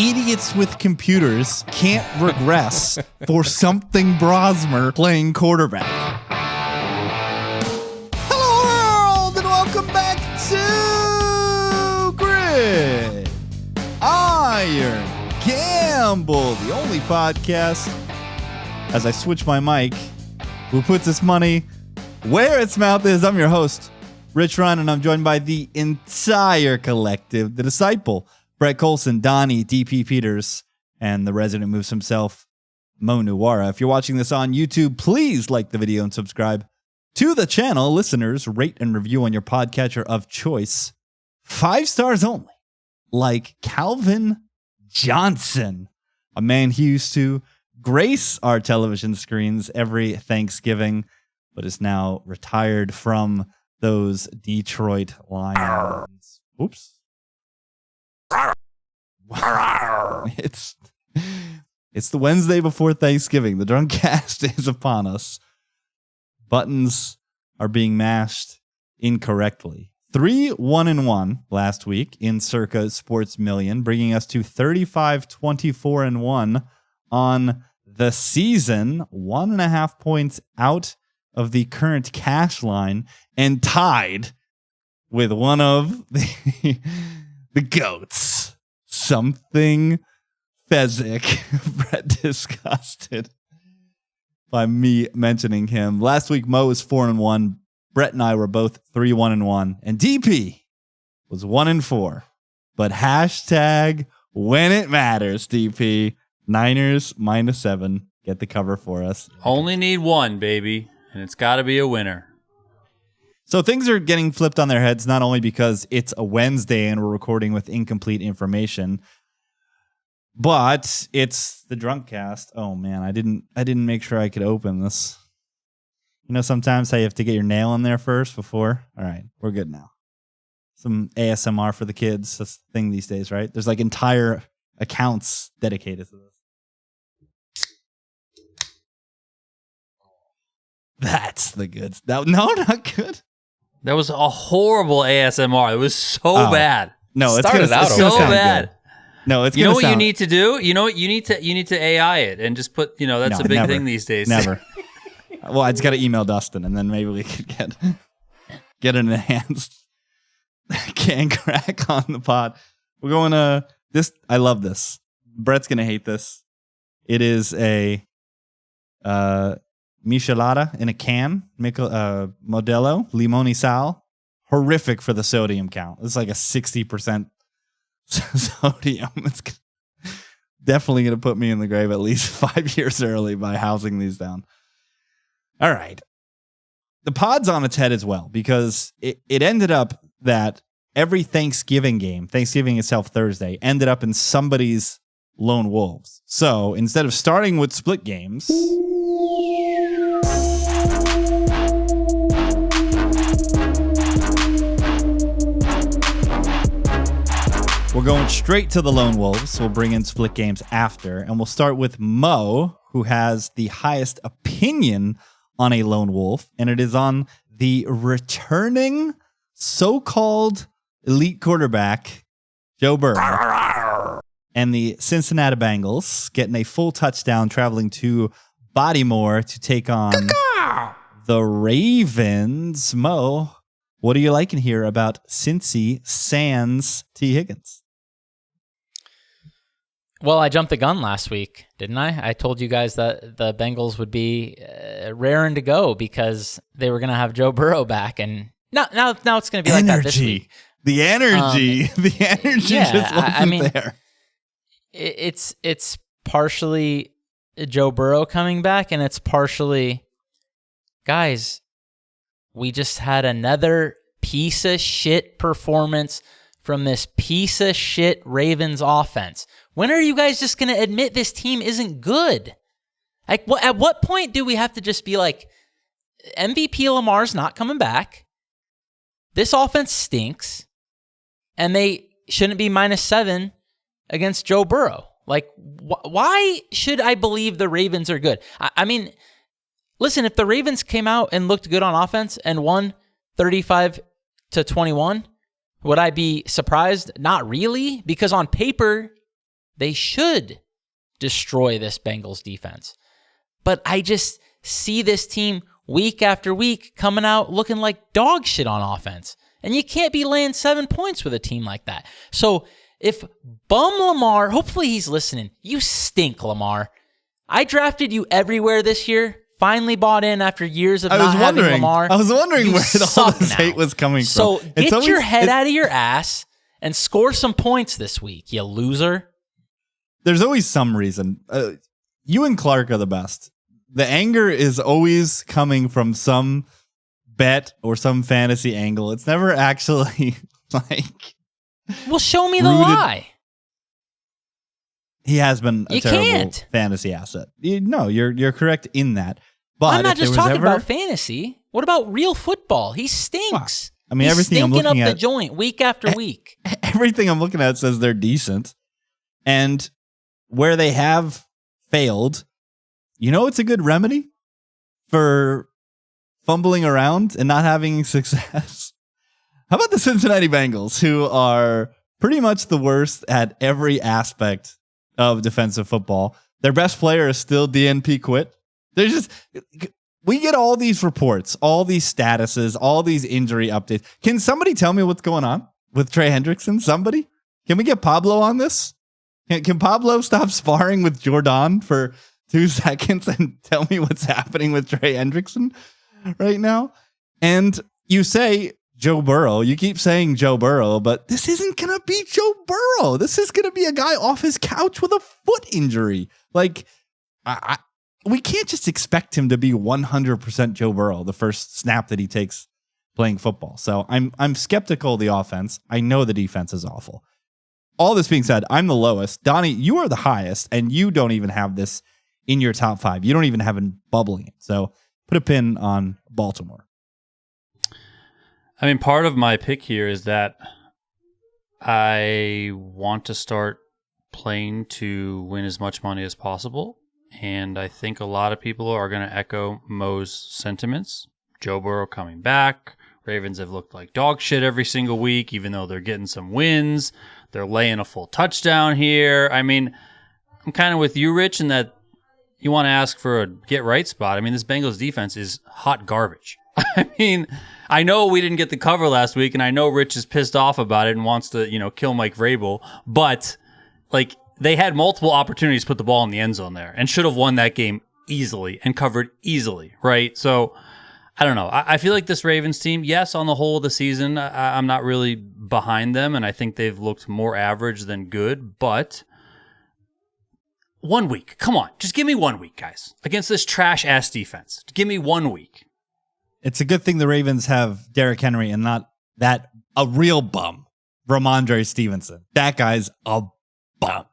idiots with computers can't regress for something Brosmer playing quarterback. Hello world, and welcome back to Gridiron Gamble, the only podcast, as I switch my mic, who puts its money where its mouth is. I'm your host, Rich Ryan, and I'm joined by the entire collective, the Disciple, Brett Colson, Donnie, DP Peters, and the resident moves himself, Mo Nuwara. If you're watching this on YouTube, please like the video and subscribe to the channel. Listeners, rate and review on your podcatcher of choice. 5 stars only, like Calvin Johnson, a man who used to grace our television screens every Thanksgiving, but is now retired from those Detroit Lions. Oops. It's the Wednesday before Thanksgiving. The Drunkcast is upon us. Buttons are being mashed incorrectly. 3-1-1 last week in Circa Sports Million, bringing us to 35-24-1 on the season. 1.5 points out of the current cash line and tied with one of the GOATs. Something Fezzik. Brett disgusted by me mentioning him. Last week, Mo was 4-1. Brett and I were both 3-1-1. And DP was 1-4. But hashtag when it matters, DP. Niners -7. Get the cover for us. Only need one, baby. And it's got to be a winner. So things are getting flipped on their heads, not only because it's a Wednesday and we're recording with incomplete information, but it's the Drunkcast. Oh man, I didn't make sure I could open this. You know, sometimes how you have to get your nail in there first before. All right, we're good now. Some ASMR for the kids. That's the thing these days, right? There's like entire accounts dedicated to this. That's the good. No, not good. That was a horrible ASMR. It was so bad. No, it's started out so bad. Good. No, it's you know what you need to do. You know what you need to AI it and just put. You know that's a big thing these days. Never. Well, I just got to email Dustin, and then maybe we could get an enhanced can crack on the pod. We're going to this. I love this. Brett's gonna hate this. It is a Michelada in a can, Modelo, Limoni Sal. Horrific for the sodium count. It's like a 60% sodium. It's definitely going to put me in the grave at least 5 years early by housing these down. All right. The pod's on its head as well, because it ended up that every Thanksgiving game, Thanksgiving itself Thursday, ended up in somebody's Lone Wolves. So instead of starting with split games, we're going straight to the Lone Wolves. We'll bring in split games after, and we'll start with Mo, who has the highest opinion on a Lone Wolf, and it is on the returning so-called elite quarterback, Joe Burrow, and the Cincinnati Bengals getting a full touchdown traveling to Baltimore to take on the Ravens. Mo, what are you liking here about Cincy sans T. Higgins? Well, I jumped the gun last week, didn't I? I told you guys that the Bengals would be raring to go because they were going to have Joe Burrow back, and now it's going to be like that this week. The energy just wasn't there. It's partially Joe Burrow coming back, and it's partially, guys, we just had another piece of shit performance from this piece of shit Ravens offense. When are you guys just going to admit this team isn't good? Like, at what point do we have to just be like, MVP Lamar's not coming back, this offense stinks, and they shouldn't be -7 against Joe Burrow? Like, why should I believe the Ravens are good? I mean, listen, if the Ravens came out and looked good on offense and won 35-21, would I be surprised? Not really, because on paper, They should destroy this Bengals defense. But I just see this team week after week coming out looking like dog shit on offense. And you can't be laying 7 points with a team like that. So if bum Lamar, hopefully he's listening. You stink, Lamar. I drafted you everywhere this year. Finally bought in after years of not having Lamar. I was wondering where all this hate was coming from. So get your head out of your ass and score some points this week, you loser. There's always some reason. You and Clark are the best. The anger is always coming from some bet or some fantasy angle. It's never actually like... Well, show me the lie. He has been a terrible fantasy asset. You're correct in that. But I'm not just talking about fantasy. What about real football? He stinks. I mean, everything I'm looking at... He's stinking up the joint week after week. Everything I'm looking at says they're decent. And where they have failed, it's a good remedy for fumbling around and not having success. How about the Cincinnati Bengals, who are pretty much the worst at every aspect of defensive football? Their best player is still DNP quit. We get all these reports, all these statuses, all these injury updates. Can somebody tell me what's going on with Trey Hendrickson? Somebody? Can we get Pablo on this? Can Pablo stop sparring with Jordan for 2 seconds and tell me what's happening with Trey Hendrickson right now? And you say Joe Burrow. You keep saying Joe Burrow, but this isn't going to be Joe Burrow. This is going to be a guy off his couch with a foot injury. Like, we can't just expect him to be 100% Joe Burrow the first snap that he takes playing football. So I'm skeptical of the offense. I know the defense is awful. All this being said, I'm the lowest. Donnie, you are the highest, and you don't even have this in your top 5. You don't even have it bubbling it. So put a pin on Baltimore. I mean, part of my pick here is that I want to start playing to win as much money as possible. And I think a lot of people are going to echo Mo's sentiments. Joe Burrow coming back. Ravens have looked like dog shit every single week, even though they're getting some wins. They're laying a full touchdown here. I mean, I'm kind of with you, Rich, in that you want to ask for a get-right spot. I mean, this Bengals defense is hot garbage. I mean, I know we didn't get the cover last week, and I know Rich is pissed off about it and wants to, kill Mike Vrabel. But, they had multiple opportunities to put the ball in the end zone there and should have won that game easily and covered easily, right? So, I don't know. I feel like this Ravens team, yes, on the whole of the season, I'm not really behind them, and I think they've looked more average than good, but 1 week. Come on. Just give me 1 week, guys, against this trash-ass defense. Give me 1 week. It's a good thing the Ravens have Derrick Henry and not a real bum, Ramondre Stevenson. That guy's a bum.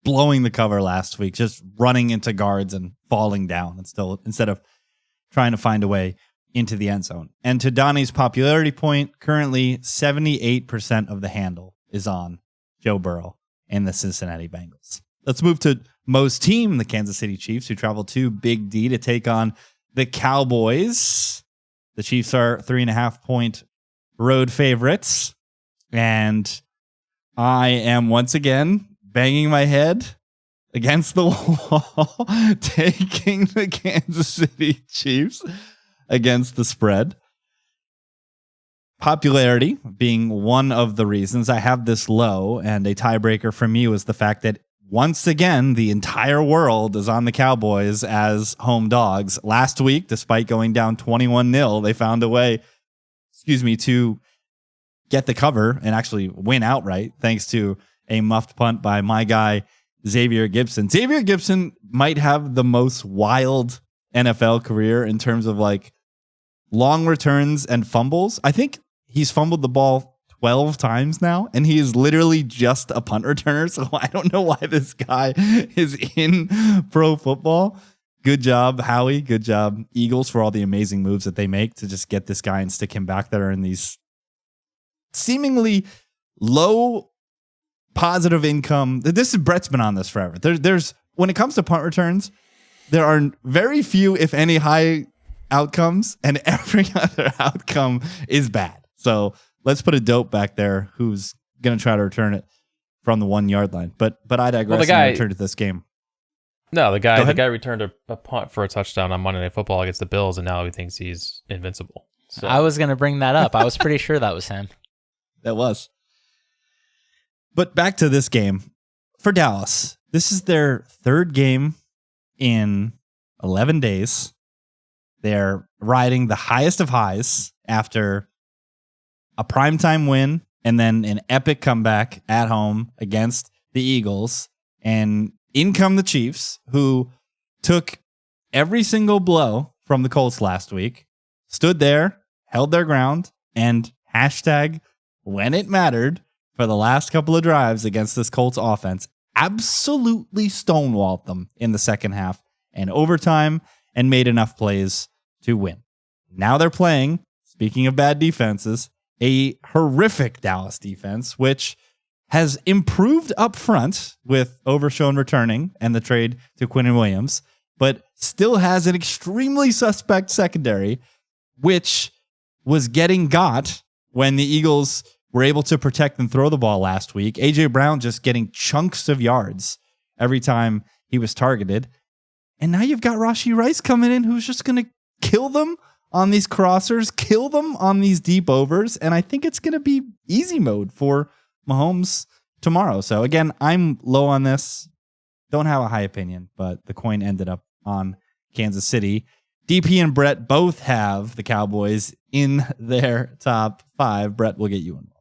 Blowing the cover last week, just running into guards and falling down instead of trying to find a way into the end zone. And to Donnie's popularity point, currently 78% of the handle is on Joe Burrow and the Cincinnati Bengals. Let's move to Mo's team, the Kansas City Chiefs, who travel to Big D to take on the Cowboys. The Chiefs are 3.5-point road favorites. And I am once again banging my head against the wall, taking the Kansas City Chiefs against the spread. Popularity being one of the reasons I have this low, and a tiebreaker for me was the fact that once again, the entire world is on the Cowboys as home dogs. Last week, despite going down 21-0, they found a way, to get the cover and actually win outright, thanks to a muffed punt by my guy, Xavier Gibson. Xavier Gibson might have the most wild NFL career in terms of long returns and fumbles. I think he's fumbled the ball 12 times now, and he is literally just a punt returner. So I don't know why this guy is in pro football. Good job, Howie. Good job, Eagles, for all the amazing moves that they make to just get this guy and stick him back there in these seemingly low positive income. This is Brett's been on this forever. There's when it comes to punt returns, there are very few, if any, high outcomes, and every other outcome is bad. So let's put a dope back there who's going to try to return it from the 1 yard line. But I digress. Well, the guy and return to this game. No, the Go ahead. guy returned a punt for a touchdown on Monday Night Football against the Bills, and now he thinks he's invincible. So I was going to bring that up. I was pretty sure that was him. That was. But back to this game for Dallas. This is their third game in 11 days. They're riding the highest of highs after a primetime win and then an epic comeback at home against the Eagles. And in come the Chiefs, who took every single blow from the Colts last week, stood there, held their ground, and hashtag when it mattered for the last couple of drives against this Colts offense, absolutely stonewalled them in the second half and overtime and made enough plays to win. Now they're playing, speaking of bad defenses, a horrific Dallas defense, which has improved up front with Overshown returning and the trade to Quinnen Williams, but still has an extremely suspect secondary, which was getting got when the Eagles were able to protect and throw the ball last week. A.J. Brown just getting chunks of yards every time he was targeted. And now you've got Rashee Rice coming in who's just going to kill them on these crossers, kill them on these deep overs, and I think it's going to be easy mode for Mahomes tomorrow. So again, I'm low on this. Don't have a high opinion, but the coin ended up on Kansas City. DP and Brett both have the Cowboys in their top 5. Brett, will get you involved.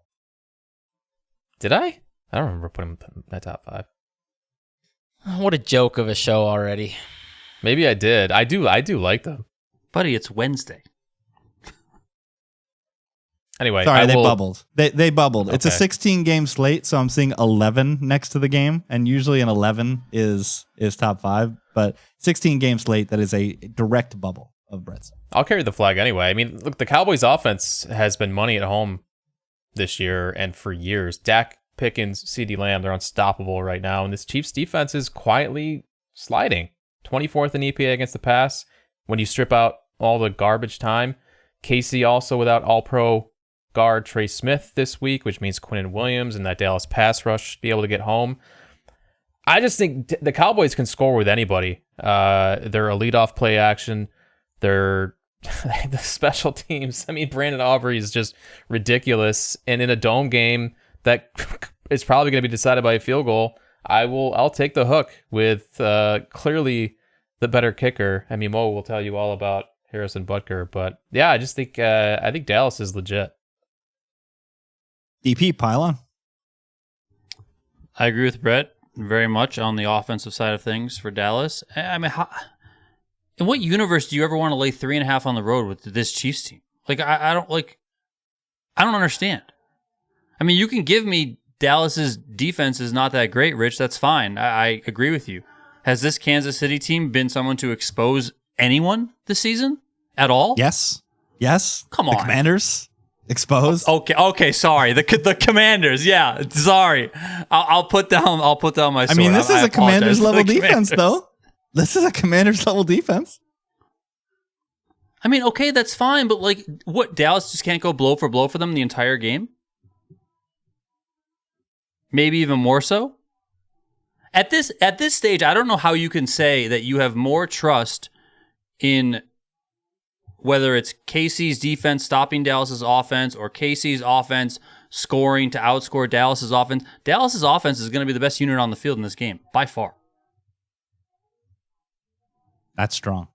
Did I? I don't remember putting him in my top 5. What a joke of a show already. Maybe I did. I do like them. Buddy, it's Wednesday. Anyway, Sorry, they bubbled. They bubbled. Okay. It's a 16-game slate, so I'm seeing 11 next to the game, and usually an 11 is top 5, but 16-game slate, that is a direct bubble of Brett's. I'll carry the flag anyway. I mean, look, the Cowboys offense has been money at home this year and for years. Dak, Pickens, CeeDee Lamb, they're unstoppable right now, and this Chiefs defense is quietly sliding. 24th in EPA against the pass when you strip out all the garbage time. KC also without all-pro guard Trey Smith this week, which means Quinnen Williams and that Dallas pass rush should be able to get home. I just think the Cowboys can score with anybody. They're a leadoff play action. They're the special teams. I mean, Brandon Aubrey is just ridiculous. And in a dome game that is probably going to be decided by a field goal, I'll take the hook with clearly the better kicker. I mean, Mo will tell you all about Harrison Butker, but yeah, I just think I think Dallas is legit. DP, pile on. I agree with Brett very much on the offensive side of things for Dallas. I mean, in what universe do you ever want to lay 3.5 on the road with this Chiefs team? Like, I don't understand. I mean, you can give me Dallas's defense is not that great, Rich. That's fine. I agree with you. Has this Kansas City team been someone to expose anyone this season at all? Yes. Come on. The Commanders exposed. Okay. Sorry, the Commanders. Yeah, sorry. I'll put down my sword. I mean, this is a Commanders level defense, Commanders. though. This is a Commanders level defense. I mean, okay, that's fine, but like, what? Dallas just can't go blow for blow for them the entire game? Maybe even more so. At this stage, I don't know how you can say that you have more trust in whether it's KC's defense stopping Dallas's offense or KC's offense scoring to outscore Dallas's offense. Dallas's offense is going to be the best unit on the field in this game, by far. That's strong.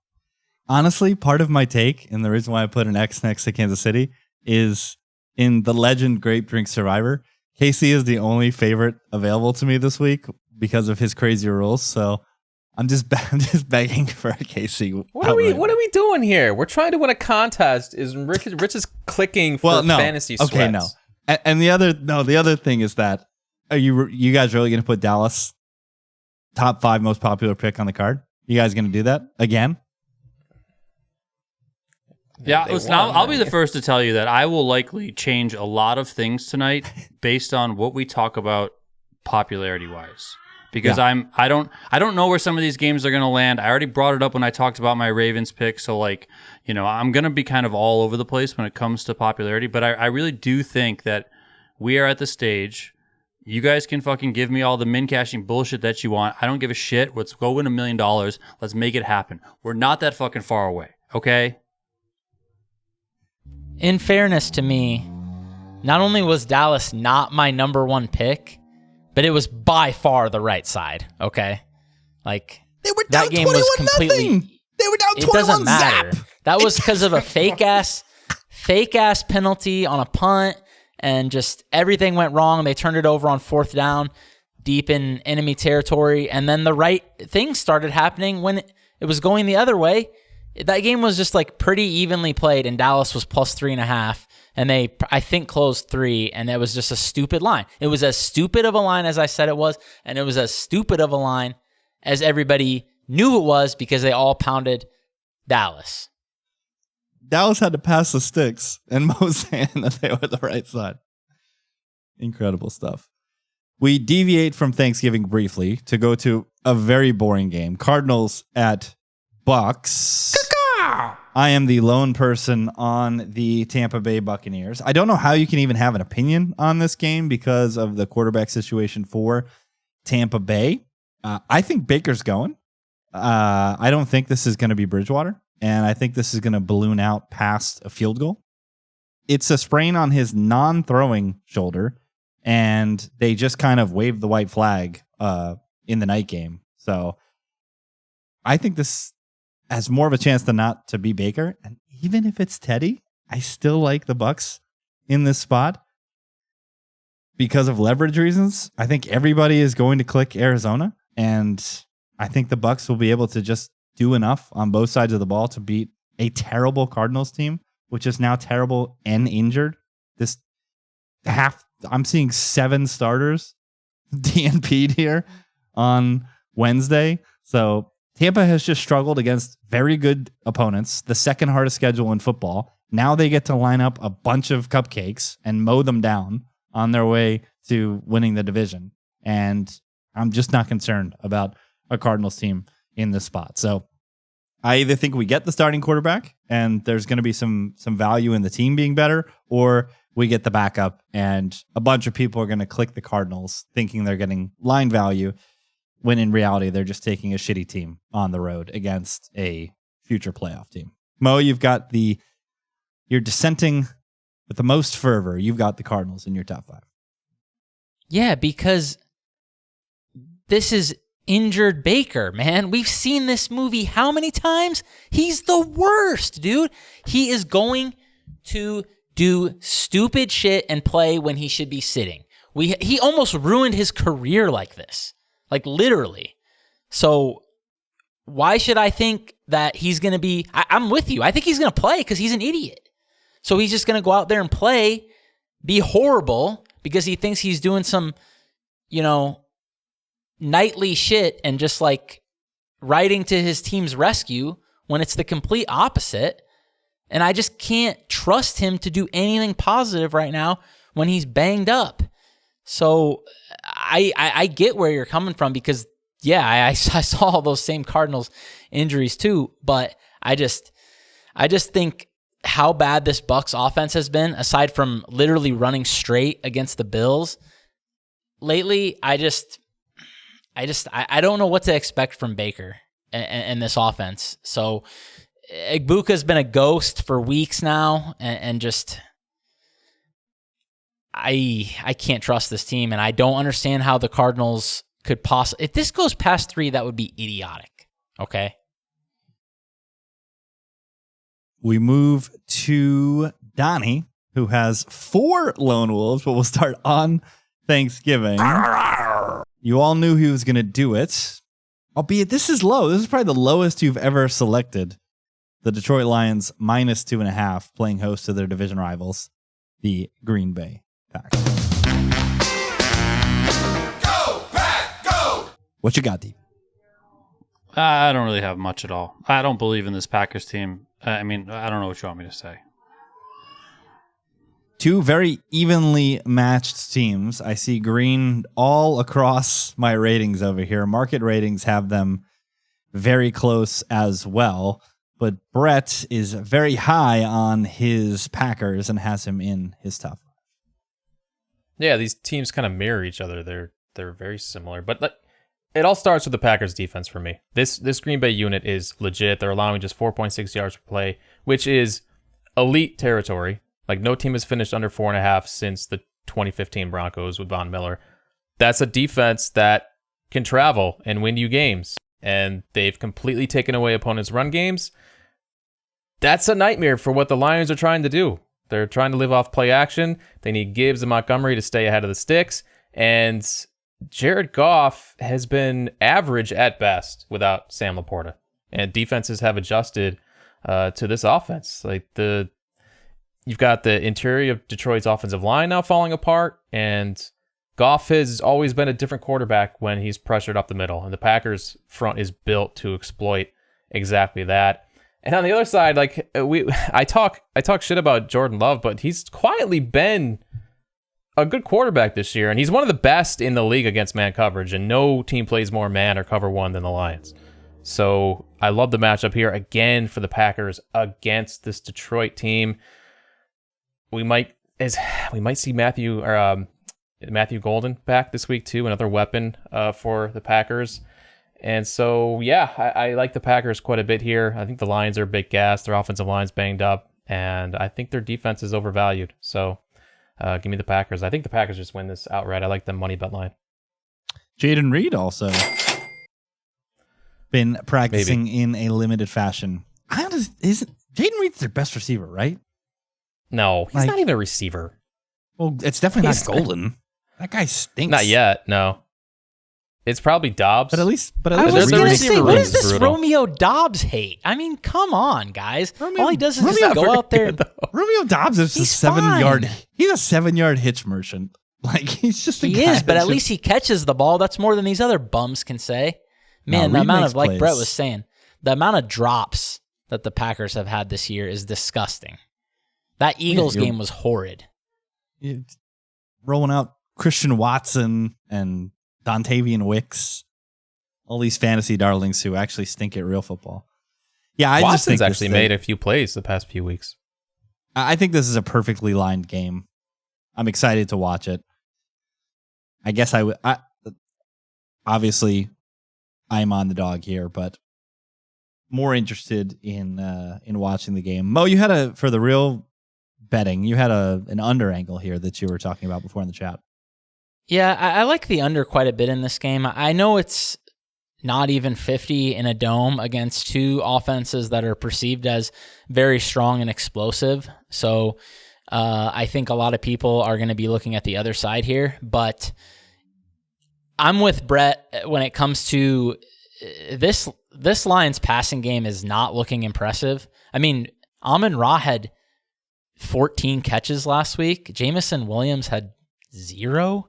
Honestly, part of my take, and the reason why I put an X next to Kansas City, is in the Legend Grape Drink Survivor, KC is the only favorite available to me this week because of his crazy rules. So I'm just begging for a KC. What are we doing here? We're trying to win a contest. Is Rich is clicking for fantasy sweats. Okay, no. And the other thing is that are you guys really going to put Dallas top 5 most popular pick on the card? You guys going to do that again? Yeah, listen, I'll be the first to tell you that I will likely change a lot of things tonight based on what we talk about popularity-wise. Because Yeah. I don't know where some of these games are going to land. I already brought it up when I talked about my Ravens pick. So, like, you know, I'm going to be kind of all over the place when it comes to popularity. But I really do think that we are at the stage You guys can fucking give me all the min cashing bullshit that you want. I don't give a shit. Let's go win $1 million. Let's make it happen. We're not that fucking far away, okay? In fairness to me, not only was Dallas not my number one pick, but it was by far the right side, okay? Like, They were down that game was 21-0. completely... They were down 21 It doesn't matter. zap. That was because of a fake ass penalty on a punt, and just everything went wrong. They turned it over on 4th down, deep in enemy territory, and then the right thing started happening when it was going the other way. That game was just like pretty evenly played, and Dallas was plus 3.5, and they, I think, closed 3, and it was just a stupid line. It was as stupid of a line as I said it was, and it was as stupid of a line as everybody knew it was because they all pounded Dallas. Dallas had to pass the sticks, and Mo saying that they were the right side. Incredible stuff. We deviate from Thanksgiving briefly to go to a very boring game. Cardinals at Bucks. I am the lone person on the Tampa Bay Buccaneers. I don't know how you can even have an opinion on this game because of the quarterback situation for Tampa Bay. I think Baker's going. I don't think this is going to be Bridgewater, and I think this is going to balloon out past a field goal. It's a sprain on his non-throwing shoulder, and they just kind of waved the white flag in the night game. So I think this has more of a chance than not to be Baker. And even if it's Teddy, I still like the Bucs in this spot because of leverage reasons. I think everybody is going to click Arizona, and I think the Bucs will be able to just do enough on both sides of the ball to beat a terrible Cardinals team, which is now terrible and injured. I'm seeing 7 starters DNP'd here on Wednesday. So Tampa has just struggled against very good opponents, the second hardest schedule in football. Now they get to line up a bunch of cupcakes and mow them down on their way to winning the division. And I'm just not concerned about a Cardinals team in this spot. So I either think we get the starting quarterback and there's going to be some value in the team being better, or we get the backup and a bunch of people are going to click the Cardinals thinking they're getting line value, when in reality, they're just taking a shitty team on the road against a future playoff team. Mo, you're dissenting with the most fervor. You've got the Cardinals in your top 5. Yeah, because this is injured Baker, man. We've seen this movie how many times? He's the worst, dude. He is going to do stupid shit and play when he should be sitting. He almost ruined his career like this. Like, literally. So why should I think that he's going to be... I'm with you. I think he's going to play because he's an idiot. So he's just going to go out there and play, be horrible, because he thinks he's doing some, nightly shit and just, like, riding to his team's rescue when it's the complete opposite. And I just can't trust him to do anything positive right now when he's banged up. So I get where you're coming from because, yeah, I saw all those same Cardinals injuries too. But I just think how bad this Bucs offense has been, aside from literally running straight against the Bills lately, I don't know what to expect from Baker and this offense. So Igbuka's been a ghost for weeks now, and just... I can't trust this team, and I don't understand how the Cardinals could possibly... If this goes past 3, that would be idiotic, okay? We move to Donnie, who has 4 lone wolves, but we'll start on Thanksgiving. You all knew he was going to do it, albeit this is low. This is probably the lowest you've ever selected. The Detroit Lions minus 2.5, playing host to their division rivals, the Green Bay Packers. Go, Pack, go! What you got, D? I don't really have much at all. I don't believe in this Packers team. I don't know what you want me to say. 2 very evenly matched teams. I see green all across my ratings over here. Market ratings have them very close as well. But Brett is very high on his Packers and has him in his top 5. Yeah, these teams kind of mirror each other. They're very similar, but it all starts with the Packers defense for me. This Green Bay unit is legit. They're allowing just 4.6 yards per play, which is elite territory. Like, no team has finished under 4.5 since the 2015 Broncos with Von Miller. That's a defense that can travel and win you games, and they've completely taken away opponents' run games. That's a nightmare for what the Lions are trying to do. They're trying to live off play action. They need Gibbs and Montgomery to stay ahead of the sticks, and Jared Goff has been average at best without Sam Laporta, and defenses have adjusted to this offense. Like, you've got the interior of Detroit's offensive line now falling apart, and Goff has always been a different quarterback when he's pressured up the middle, and the Packers front is built to exploit exactly that. And on the other side, like, I talk shit about Jordan Love, but he's quietly been a good quarterback this year, and he's one of the best in the league against man coverage, and no team plays more man or cover one than the Lions. So I love the matchup here again for the Packers against this Detroit team. We might see Matthew Golden back this week too, another weapon for the Packers. And so, yeah, I like the Packers quite a bit here. I think the Lions are a bit gassed. Their offensive line's banged up, and I think their defense is overvalued. So give me the Packers. I think the Packers just win this outright. I like the money bet line. Jaden Reed also been practicing in a limited fashion. Jaden Reed's their best receiver, right? No, he's not even a receiver. Well, it's definitely not Golden. That guy stinks. Not yet, no. It's probably Dobbs. But at least I was going to say, what is this brutal. Romeo Dobbs hate? I mean, come on, guys. All he does is Romeo- just go out there. Romeo Dobbs is He's a 7-yard. fine. He's a 7-yard hitch merchant. Like, he's just a He guy is, but that at least he catches the ball. That's more than these other bums can say. Man, No, the Reed amount makes of, like plays. Brett was saying, the amount of drops that the Packers have had this year is disgusting. That Eagles game was horrid. rolling out Christian Watson and Dontavian Wicks, all these fantasy darlings who actually stink at real football. Yeah, I just think actually made a few plays the past few weeks. I think this is a perfectly lined game. I'm excited to watch it. I guess obviously I'm on the dog here, but more interested in watching the game. Mo, you had for the real betting, you had an under angle here that you were talking about before in the chat. Yeah, I like the under quite a bit in this game. I know it's not even 50 in a dome against two offenses that are perceived as very strong and explosive. So I think a lot of people are going to be looking at the other side here. But I'm with Brett when it comes to this Lions passing game is not looking impressive. I mean, Amon-Ra had 14 catches last week. Jamison Williams had 0.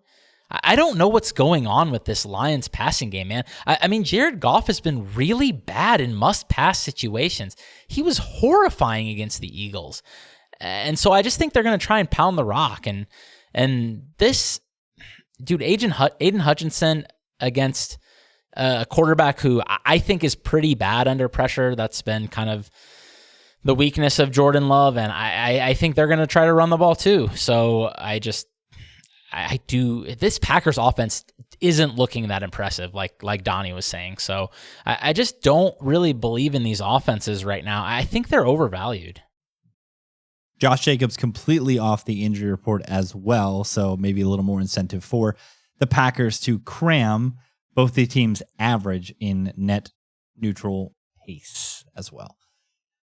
I don't know what's going on with this Lions passing game, man. I mean, Jared Goff has been really bad in must-pass situations. He was horrifying against the Eagles. And so I just think they're going to try and pound the rock. And this, dude, Aiden Hutchinson against a quarterback who I think is pretty bad under pressure. That's been kind of the weakness of Jordan Love. And I think they're going to try to run the ball too. So this Packers offense isn't looking that impressive, like Donnie was saying. So I just don't really believe in these offenses right now. I think they're overvalued. Josh Jacobs completely off the injury report as well, so maybe a little more incentive for the Packers to cram both the teams' average in net neutral pace as well.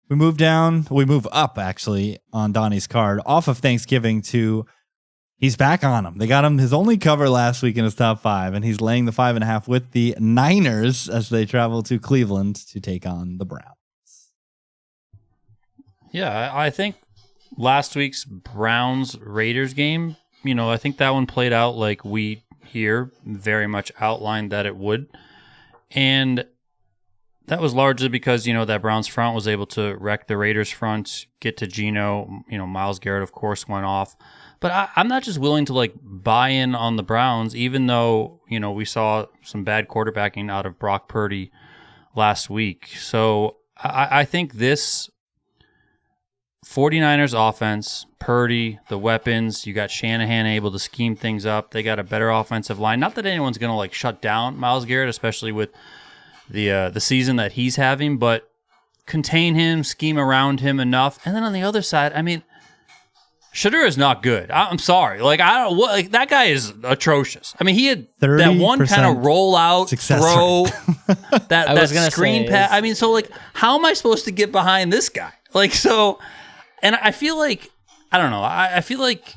We move up actually on Donnie's card off of Thanksgiving to he's back on him. They got him his only cover last week in his top 5, and he's laying the 5.5 with the Niners as they travel to Cleveland to take on the Browns. Yeah, I think last week's Browns-Raiders game, I think that one played out like we here very much outlined that it would. And that was largely because, that Browns front was able to wreck the Raiders front, get to Geno. Myles Garrett, of course, went off. But I'm not just willing to buy in on the Browns, even though, we saw some bad quarterbacking out of Brock Purdy last week. So I think this 49ers offense, Purdy, the weapons. You got Shanahan able to scheme things up. They got a better offensive line. Not that anyone's going to like shut down Myles Garrett, especially with the season that he's having, but contain him, scheme around him enough. And then on the other side, I mean, Shedeur is not good. I'm sorry. Like that guy is atrocious. I mean, he had that one kind of roll out throw, that screen pass. I mean, so like, how am I supposed to get behind this guy? Like, so, and I feel like, I don't know. I feel like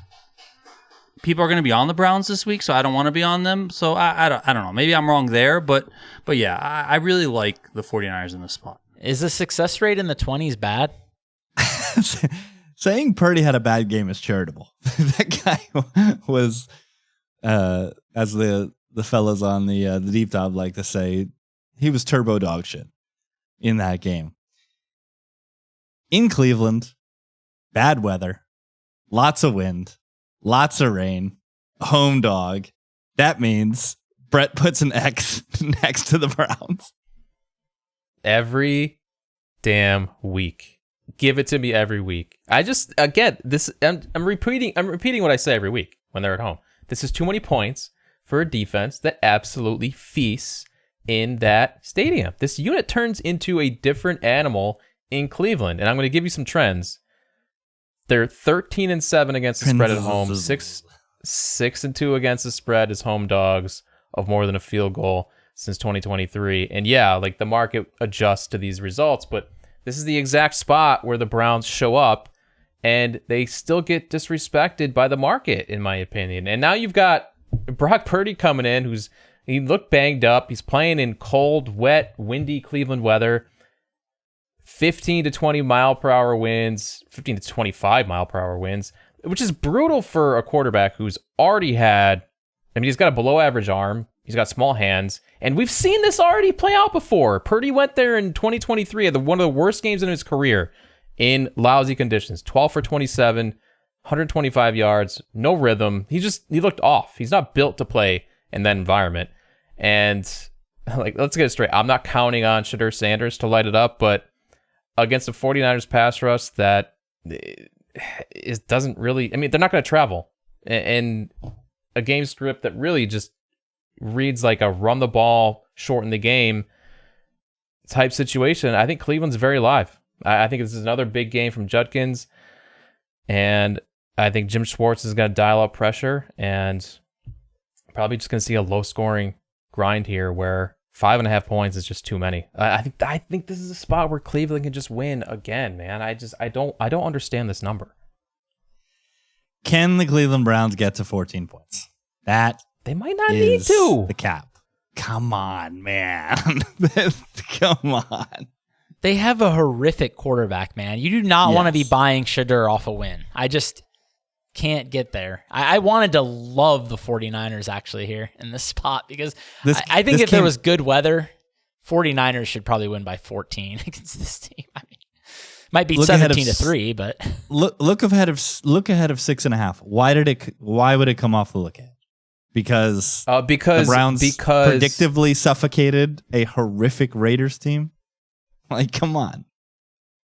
people are going to be on the Browns this week, so I don't want to be on them. So I don't know. Maybe I'm wrong there, but yeah, I really like the 49ers in this spot. Is the success rate in the 20s bad? Saying Purdy had a bad game is charitable. That guy was, as the fellas on the deep dive like to say, he was turbo dog shit in that game. In Cleveland, bad weather, lots of wind, lots of rain, home dog. That means Brett puts an X next to the Browns. Every damn week. Give it to me every week. I just, again, this, I'm repeating what I say every week when they're at home. This is too many points for a defense that absolutely feasts in that stadium. This unit turns into a different animal in Cleveland, and I'm going to give you some trends. They're 13-7 against the spread at home, 6-2 against the spread as home dogs of more than a field goal since 2023. And yeah, like the market adjusts to these results, but this is the exact spot where the Browns show up and they still get disrespected by the market, in my opinion. And now you've got Brock Purdy coming in, he looked banged up. He's playing in cold, wet, windy Cleveland weather. 15 to 20 mile per hour winds, 15 to 25 mile per hour winds, which is brutal for a quarterback who's already had, I mean, he's got a below average arm. He's got small hands, and we've seen this already play out before. Purdy went there in 2023 at one of the worst games in his career in lousy conditions. 12 for 27, 125 yards, no rhythm. He looked off. He's not built to play in that environment. And like, let's get it straight. I'm not counting on Shedeur Sanders to light it up, but against the 49ers pass rush that doesn't really, I mean, they're not going to travel. And a game script that really just reads like a run the ball, shorten the game type situation. I think Cleveland's very live. I think this is another big game from Judkins, and I think Jim Schwartz is going to dial up pressure, and probably just going to see a low scoring grind here where 5.5 points is just too many. I think this is a spot where Cleveland can just win again, man. I don't understand this number. Can the Cleveland Browns get to 14 points? That they might not need to. The cap. Come on, man. Come on. They have a horrific quarterback, man. You do not want to be buying Shedeur off a win. I just can't get there. I wanted to love the 49ers actually here in this spot because I think if there was good weather, 49ers should probably win by 14 against this team. I mean, might be 17-3, but look ahead of 6.5. Why would it come off the look ahead? Because the Browns predictively suffocated a horrific Raiders team. Like, come on.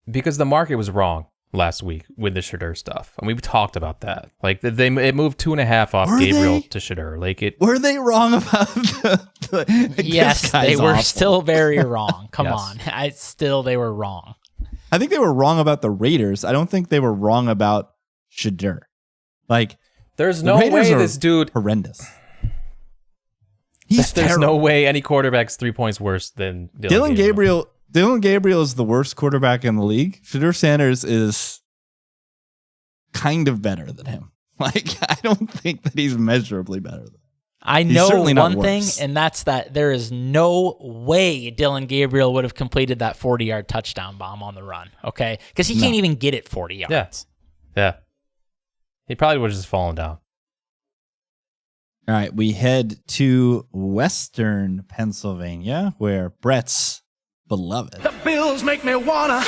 Because the market was wrong last week with the Shedeur stuff, and we've talked about that. Like it moved 2.5 off Gabriel to Shedeur. Like it. Were they wrong about the yes, they were still very wrong. Come on, they were wrong. I think they were wrong about the Raiders. I don't think they were wrong about Shedeur. Like, there's no way this dude horrendous. There's no way any quarterback's 3 points worse than Dylan Gabriel. Dylan Gabriel is the worst quarterback in the league. Shedeur Sanders is kind of better than him. Like, I don't think that he's measurably better than him. I know one thing, and that's that there is no way Dylan Gabriel would have completed that 40-yard touchdown bomb on the run, okay? Because he can't even get it 40 yards. Yeah. He probably would have just fallen down. All right, we head to Western Pennsylvania, where Brett's beloved. The Bills make me wanna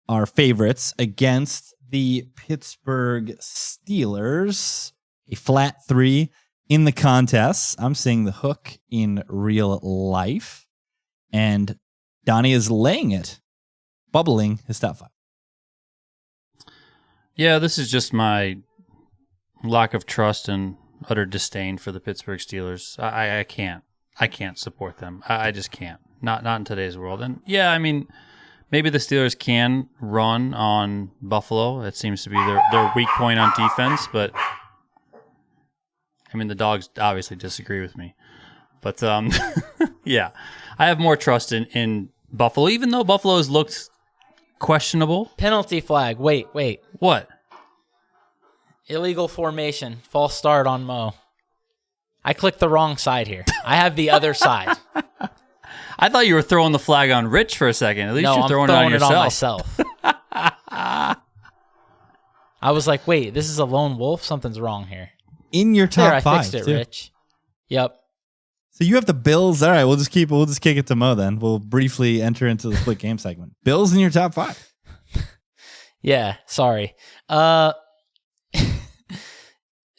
Our favorites against the Pittsburgh Steelers. A flat 3 in the contest. I'm seeing the hook in real life. And Donnie is laying it, bubbling his top 5. Yeah, this is just my lack of trust and utter disdain for the Pittsburgh Steelers. I can't support them. I just can't. Not in today's world. And yeah, I mean, maybe the Steelers can run on Buffalo. It seems to be their weak point on defense, but I mean, the dogs obviously disagree with me. But yeah, I have more trust in Buffalo, even though Buffalo has looked questionable. Penalty flag. Wait. What? Illegal formation. False start on Mo. I clicked the wrong side here. I have the other side. I thought you were throwing the flag on Rich for a second. At least No, you're I'm throwing throwing it it on on yourself. myself. I was like, wait, this is a lone wolf? Something's wrong here. In your top There, I five, fixed it, too. Rich. Yep. So you have the Bills. All right, we'll just kick it to Mo then. We'll briefly enter into the split game segment. Bills in your top five. Yeah, sorry.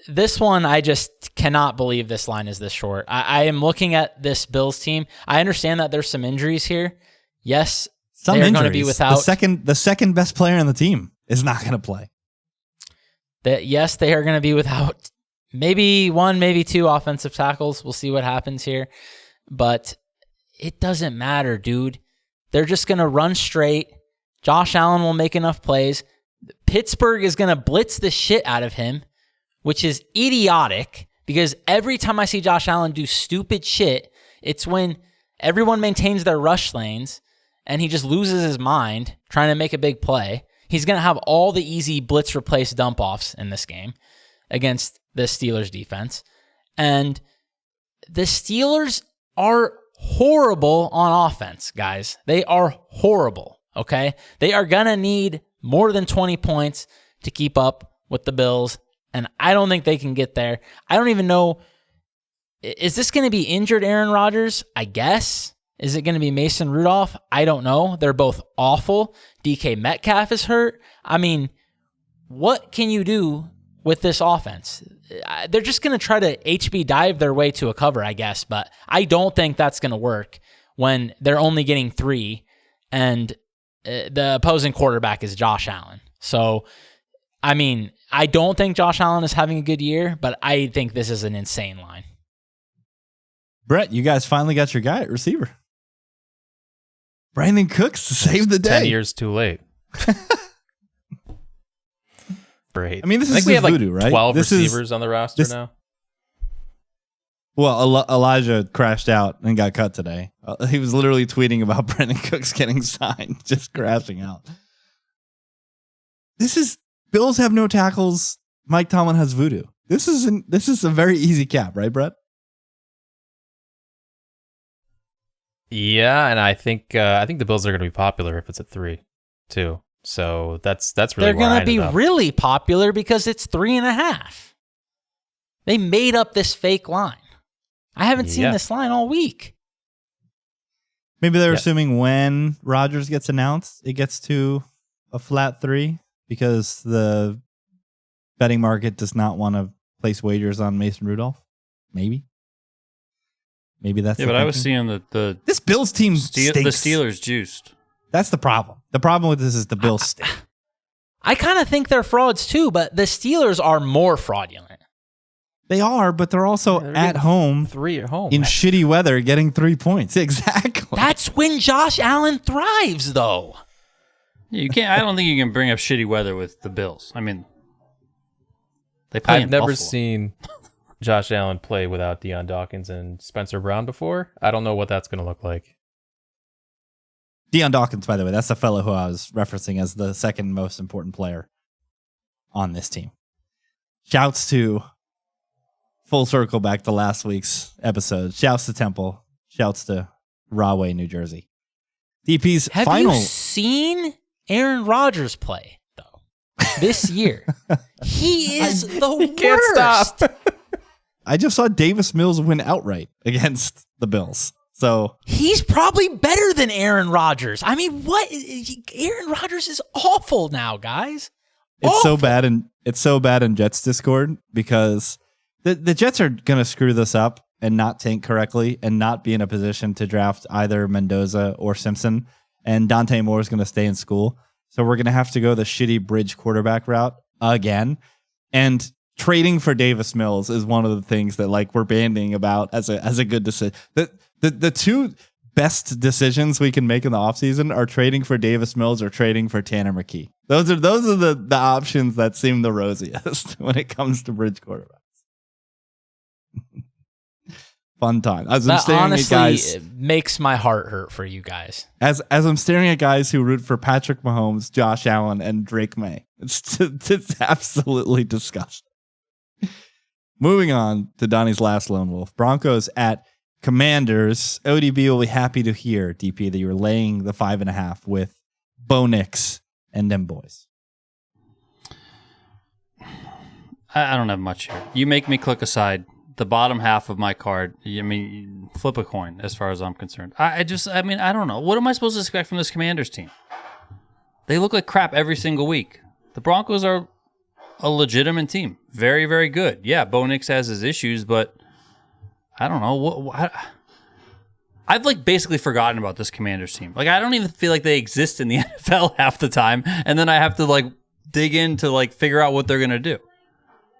This one, I just cannot believe this line is this short. I am looking at this Bills team. I understand that there's some injuries here. Yes, Some they're injuries. going to be without. The second best player on the team is not going to play. Yes, they are going to be without maybe one, maybe two offensive tackles. We'll see what happens here. But it doesn't matter, dude. They're just going to run straight. Josh Allen will make enough plays. Pittsburgh is going to blitz the shit out of him, which is idiotic because every time I see Josh Allen do stupid shit, it's when everyone maintains their rush lanes and he just loses his mind trying to make a big play. He's going to have all the easy blitz replace dump offs in this game against the Steelers defense. And the Steelers are horrible on offense, guys. They are horrible, okay? They are going to need more than 20 points to keep up with the Bills, and I don't think they can get there. I don't even know, is this going to be injured Aaron Rodgers? I guess. Is it going to be Mason Rudolph? I don't know. They're both awful. DK Metcalf is hurt. I mean, what can you do with this offense? They're just going to try to HB dive their way to a cover, I guess, but I don't think that's going to work when they're only getting 3 and the opposing quarterback is Josh Allen. So, I mean, I don't think Josh Allen is having a good year, but I think this is an insane line. Brett, you guys finally got your guy at receiver. Brandon Cooks to save the day. 10 years too late. Great. I mean, this I think is we have like voodoo, right? 12 This receivers on the roster now. Well, Elijah crashed out and got cut today. He was literally tweeting about Brandon Cooks getting signed, just crashing out. Bills have no tackles. Mike Tomlin has voodoo. This is a very easy cap, right, Brett? Yeah, and I think the Bills are going to be popular if it's at 3, too. So that's really they're where going I to be ended up. really popular because it's 3.5. They made up this fake line. I haven't seen this line all week. Maybe they're assuming when Rodgers gets announced, it gets to a flat 3 because the betting market does not want to place wagers on Mason Rudolph. Maybe that's Yeah, but I was seeing the this Bills team the stinks. Steelers juiced. That's the problem. The problem with this is the Bills stink. I kind of think they're frauds too, but the Steelers are more fraudulent. They are, but they're also They're at getting home 3 at home. in shitty weather getting 3 points. Exactly. That's when Josh Allen thrives, though. You can't. I don't think you can bring up shitty weather with the Bills. I mean, they play. I've never Buffalo. seen Josh Allen play without Deion Dawkins and Spencer Brown before. I don't know what that's going to look like. Deion Dawkins, by the way, that's the fellow who I was referencing as the second most important player on this team. Shouts to full circle back to last week's episode. Shouts to Temple. Shouts to Rahway, New Jersey. DP's Have final. you seen Aaron Rodgers play, though, this year? He is the worst. Can't stop. I just saw Davis Mills win outright against the Bills. So He's probably better than Aaron Rodgers. I mean, what? Aaron Rodgers is awful now, guys. it's so bad, and it's so bad in Jets Discord because the Jets are gonna screw this up and not tank correctly and not be in a position to draft either Mendoza or Simpson. And Dante Moore is gonna stay in school, so we're gonna have to go the shitty bridge quarterback route again. And trading for Davis Mills is one of the things that like we're banding about as a good decision. The two best decisions we can make in the offseason are trading for Davis Mills or trading for Tanner McKee. Those are the options that seem the rosiest when it comes to bridge quarterbacks. Fun time. As I'm staring honestly, at guys, it makes my heart hurt for you guys. As I'm staring at guys who root for Patrick Mahomes, Josh Allen, and Drake May. It's absolutely disgusting. Moving on to Donnie's last lone wolf. Broncos at Commanders. ODB will be happy to hear, DP, that you were laying the 5.5 with Bo Nix and them boys. I don't have much here. You make me click aside. The bottom half of my card, I mean, flip a coin as far as I'm concerned. I don't know. What am I supposed to expect from this Commanders team? They look like crap every single week. The Broncos are a legitimate team. Very, very good. Yeah, Bo Nix has his issues, but I don't know. I've like basically forgotten about this Commanders team. Like I don't even feel like they exist in the NFL half the time, and then I have to like dig in to like figure out what they're gonna do.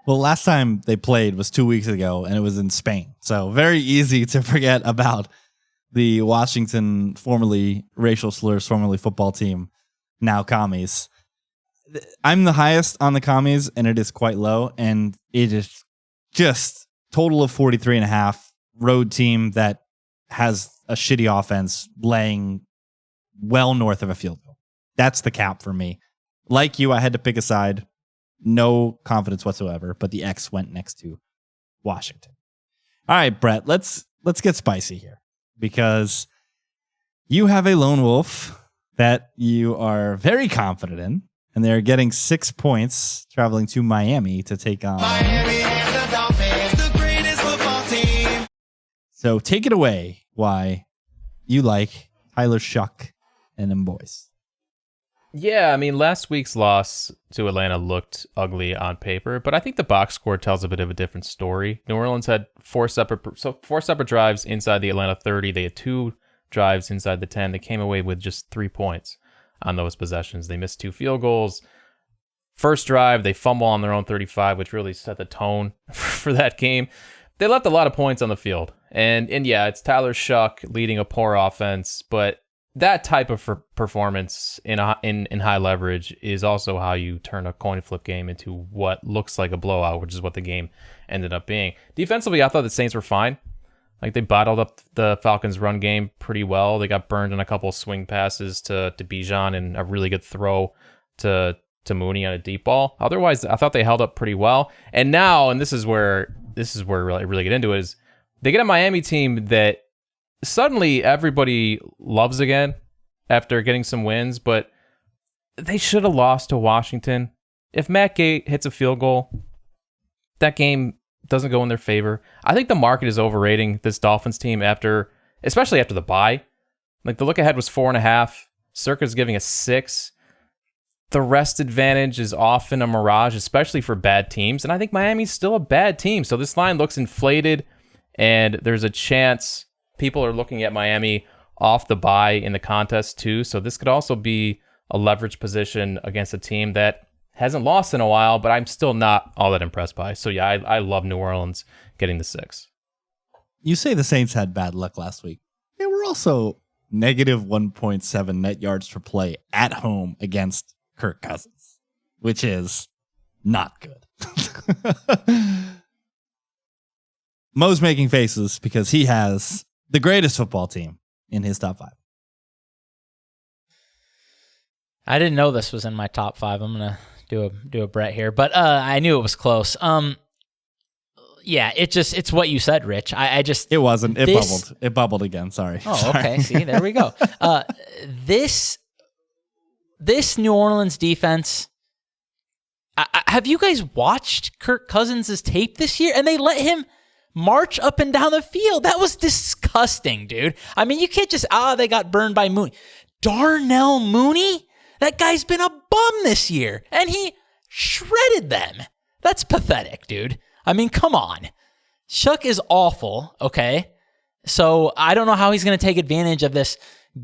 Well, last time they played was 2 weeks ago, and it was in Spain. So very easy to forget about the Washington, formerly racial slurs, formerly football team, now commies. I'm the highest on the commies, and it is quite low, and it is just total of 43.5, road team that has a shitty offense laying well north of a field goal. That's the cap for me. Like you, I had to pick a side. No confidence whatsoever, but the X went next to Washington. All right, Brett, let's get spicy here because you have a lone wolf that you are very confident in, and they're getting 6 points traveling to Miami to take on Miami and the Dolphins, the greatest football team. So take it away why you like Tyler Shuck and them boys. Yeah, I mean, last week's loss to Atlanta looked ugly on paper, but I think the box score tells a bit of a different story. New Orleans had four separate drives inside the Atlanta 30. They had 2 drives inside the 10. They came away with just 3 points on those possessions. They missed 2 field goals. First drive, they fumble on their own 35, which really set the tone for that game. They left a lot of points on the field. And yeah, it's Tyler Shuck leading a poor offense, but that type of performance in high leverage is also how you turn a coin flip game into what looks like a blowout, which is what the game ended up being. Defensively, I thought the Saints were fine. Like they bottled up the Falcons' run game pretty well. They got burned on a couple of swing passes to Bijan and a really good throw to Mooney on a deep ball. Otherwise, I thought they held up pretty well. And now, and this is where really get into it, is they get a Miami team that suddenly everybody loves again after getting some wins, but they should have lost to Washington. If Matt Gay hits a field goal, that game doesn't go in their favor. I think the market is overrating this Dolphins team especially after the bye. Like the look ahead was 4.5. Circa's giving a 6. The rest advantage is often a mirage, especially for bad teams. And I think Miami's still a bad team. So this line looks inflated, and there's a chance people are looking at Miami off the bye in the contest too. So this could also be a leverage position against a team that hasn't lost in a while, but I'm still not all that impressed by. So yeah, I love New Orleans getting the 6. You say the Saints had bad luck last week. They were also negative 1.7 net yards per play at home against Kirk Cousins, which is not good. Mo's making faces because he has the greatest football team in his top 5. I didn't know this was in my top 5. I'm gonna do a Brett here, but I knew it was close. Yeah, it's what you said, Rich. It wasn't. Bubbled. It bubbled again. Sorry. Oh, Sorry. okay. See, there we go. This New Orleans defense. Have you guys watched Kirk Cousins' tape this year? And they let him march up and down the field. That was disgusting, dude. I mean, you can't just, they got burned by Mooney. Darnell Mooney? That guy's been a bum this year, and he shredded them. That's pathetic, dude. I mean, come on. Shuck is awful, okay? So I don't know how he's going to take advantage of this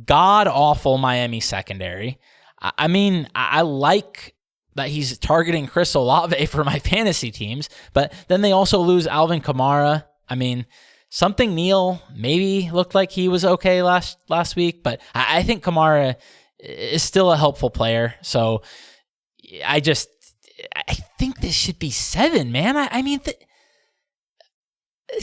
god-awful Miami secondary. I mean, I like that he's targeting Chris Olave for my fantasy teams, but then they also lose Alvin Kamara. I mean, something Neal maybe looked like he was okay last week, but I think Kamara is still a helpful player. So I think this should be 7, man. I mean,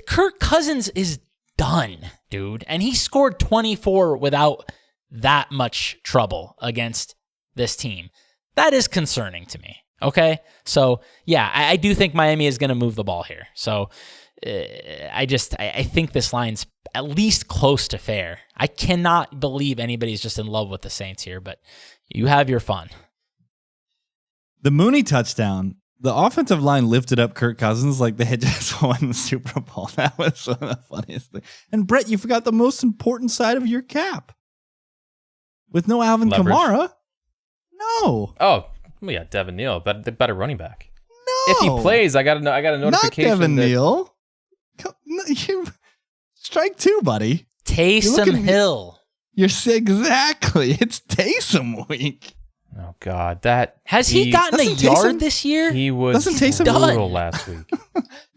Kirk Cousins is done, dude, and he scored 24 without that much trouble against this team. That is concerning to me. Okay. So yeah, I do think Miami is going to move the ball here. So I think this line's at least close to fair. I cannot believe anybody's just in love with the Saints here, but you have your fun. The Mooney touchdown, the offensive line lifted up Kirk Cousins like they had just won the Super Bowl. That was one of the funniest things. And Brett, you forgot the most important side of your cap. With no Alvin Leverage. Kamara. No. Oh, well, yeah, Devin Neal, but the better running back. No. If he plays, I got a notification. Not Devin Neal. Strike 2, buddy. Taysom Hill. Exactly. It's Taysom week. Oh God, has he gotten a yard this year? He was Taysom brutal last week.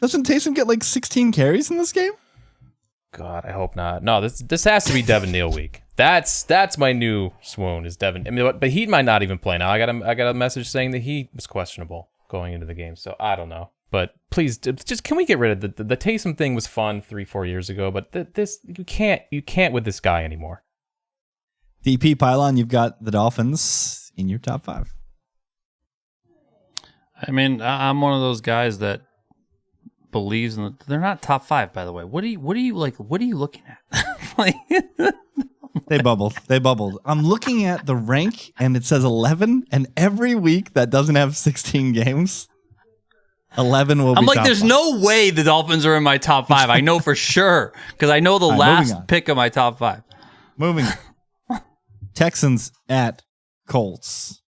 Doesn't Taysom get like 16 carries in this game? God, I hope not. No, this has to be Devin Neal week. That's my new swoon is Devin. I mean, but he might not even play now. I got a message saying that he was questionable going into the game, so I don't know. But please, just can we get rid of the Taysom thing? Was fun 3-4 years ago, but this you can't with this guy anymore. DP Pylon, you've got the Dolphins in your top 5. I mean, I'm one of those guys that believes in they're not top 5, by the way. What are you looking at? Like, They bubbled. I'm looking at the rank and it says 11, and every week that doesn't have 16 games, 11 will be I'm like, top there's 5. no way the Dolphins are in my top 5. I know for sure because I know the All right, last pick of my top 5. Moving on. Texans at Colts.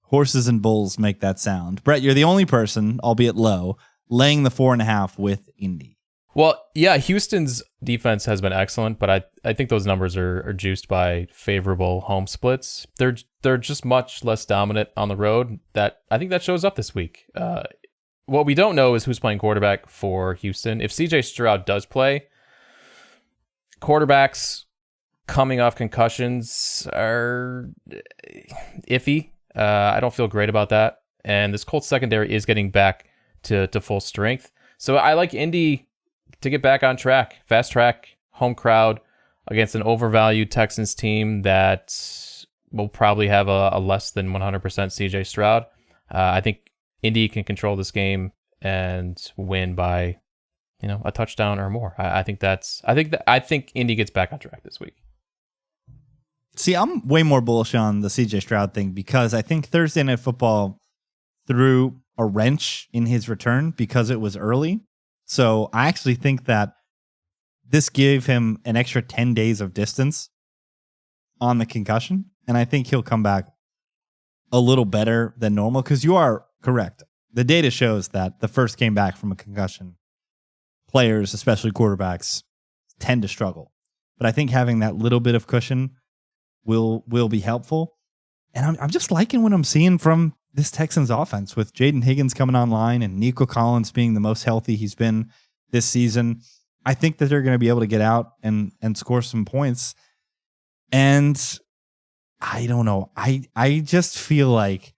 Horses and bulls make that sound. Brett, you're the only person, albeit low, laying the 4.5 with Indy. Well, yeah, Houston's defense has been excellent, but I think those numbers are juiced by favorable home splits. They're just much less dominant on the road. I think that shows up this week. What we don't know is who's playing quarterback for Houston. If CJ Stroud does play, quarterbacks coming off concussions are iffy. I don't feel great about that. And this Colts secondary is getting back to full strength. So I like Indy to get back on track. Fast track, home crowd against an overvalued Texans team that will probably have a less than 100% CJ Stroud. I think Indy can control this game and win by, a touchdown or more. I think Indy gets back on track this week. See, I'm way more bullish on the CJ Stroud thing because I think Thursday Night Football threw a wrench in his return because it was early. So I actually think that this gave him an extra 10 days of distance on the concussion. And I think he'll come back a little better than normal because you are correct. The data shows that the first game back from a concussion, players, especially quarterbacks, tend to struggle. But I think having that little bit of cushion will be helpful. And I'm just liking what I'm seeing from this Texans offense with Jaden Higgins coming online and Nico Collins being the most healthy he's been this season. I think that they're going to be able to get out and score some points. And I don't know. I just feel like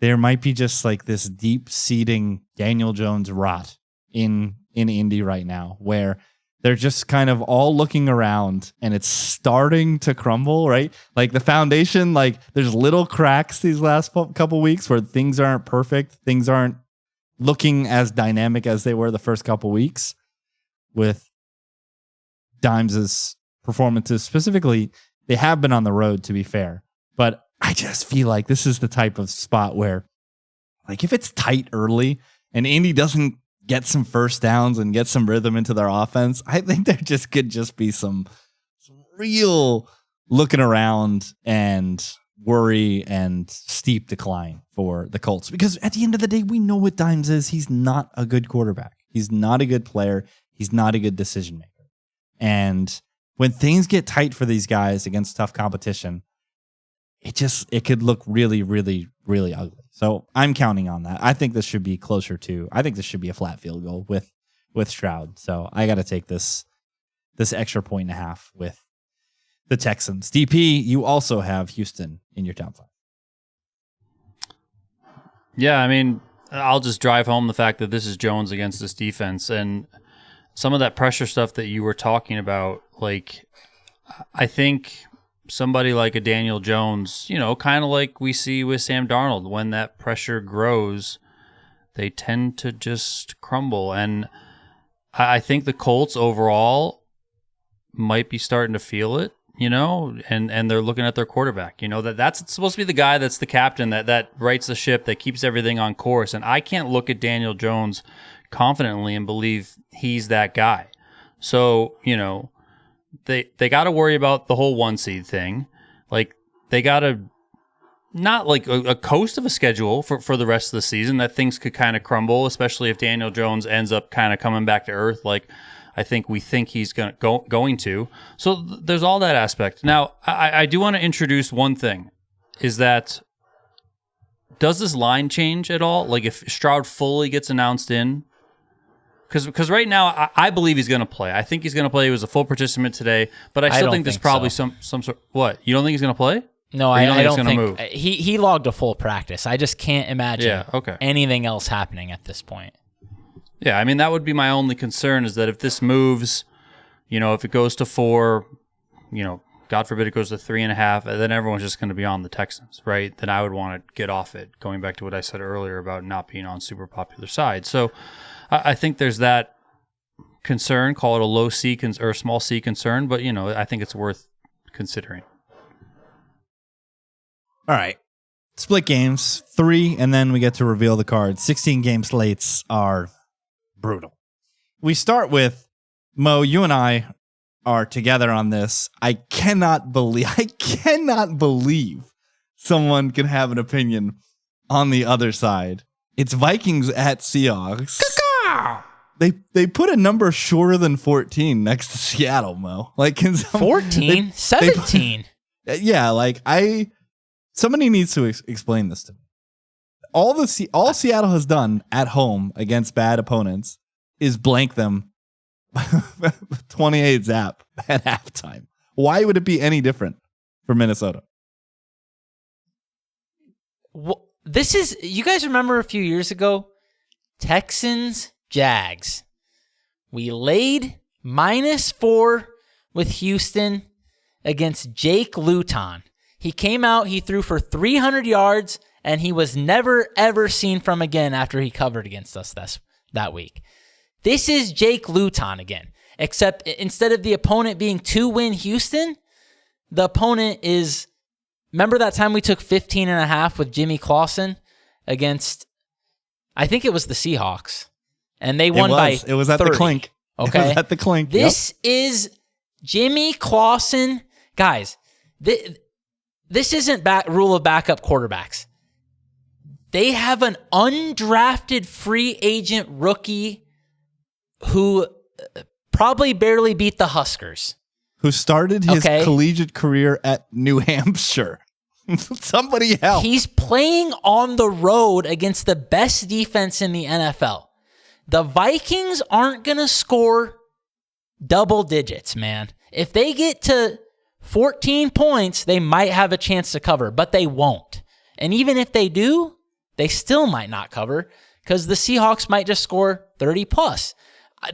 there might be just like this deep-seating Daniel Jones rot in Indy right now where they're just kind of all looking around and it's starting to crumble, right? Like the foundation, like there's little cracks these last couple weeks where things aren't perfect. Things aren't looking as dynamic as they were the first couple weeks with Dimes's performances. Specifically, they have been on the road, to be fair. But I just feel like this is the type of spot where, like, if it's tight early and Indy doesn't get some first downs and get some rhythm into their offense, I think there just could just be some real looking around and worry and steep decline for the Colts. Because at the end of the day, we know what Dimes is. He's not a good quarterback. He's not a good player. He's not a good decision maker. And when things get tight for these guys against tough competition, it could look really, really, really ugly. So I'm counting on that. I think this should be I think this should be a flat field goal with Stroud. So I got to take this extra 1.5 with the Texans. DP, you also have Houston in your top 5. Yeah, I mean, I'll just drive home the fact that this is Jones against this defense, and some of that pressure stuff that you were talking about, like, I think somebody like a Daniel Jones, kind of like we see with Sam Darnold, when that pressure grows, they tend to just crumble. And I think the Colts overall might be starting to feel it, and they're looking at their quarterback, that's supposed to be the guy that's the captain, that rights the ship, that keeps everything on course. And I can't look at Daniel Jones confidently and believe he's that guy. So, they got to worry about the whole 1 seed thing. Like, they got to not like a coast of a schedule for the rest of the season, that things could kind of crumble, especially if Daniel Jones ends up kind of coming back to earth, like I think he's going to. So there's all that aspect. Now, I do want to introduce one thing, is that does this line change at all? Like, if Stroud fully gets announced in? Because right now, I believe he's going to play. I think he's going to play. He was a full participant today, but I still think there's probably some sort. What? You don't think he's going to play? No, I don't think. Move? He logged a full practice. I just can't imagine anything else happening at this point. Yeah, I mean, that would be my only concern, is that if this moves, if it goes to 4, God forbid it goes to 3.5, then everyone's just going to be on the Texans, right? Then I would want to get off it, going back to what I said earlier about not being on super popular side. So I think there's that concern, call it a low C or small C concern, but, I think it's worth considering. All right. Split games, 3, and then we get to reveal the cards. 16 game slates are brutal. We start with, Mo, you and I are together on this. I cannot believe someone can have an opinion on the other side. It's Vikings at Seahawks. They put a number shorter than 14 next to Seattle, Mo. Like, can 14? 17? Yeah, like somebody needs to explain this to me. All Seattle has done at home against bad opponents is blank them 28 zap at halftime. Why would it be any different for Minnesota? Well, you guys remember a few years ago, Texans, Jags. We laid -4 with Houston against Jake Luton. He came out, he threw for 300 yards, and he was never, ever seen from again after he covered against us that week. This is Jake Luton again, except instead of the opponent being 2-win Houston, the opponent is, remember that time we took 15.5 with Jimmy Clausen against, I think it was the Seahawks, and they won by 30. It was at the Clink. Okay. It was at the Clink. This is Jimmy Clausen. Guys, this isn't rule of backup quarterbacks. They have an undrafted free agent rookie who probably barely beat the Huskers. Who started his collegiate career at New Hampshire. Somebody help. He's playing on the road against the best defense in the NFL. The Vikings aren't going to score double digits, man. If they get to 14 points, they might have a chance to cover, but they won't. And even if they do, they still might not cover because the Seahawks might just score 30 plus.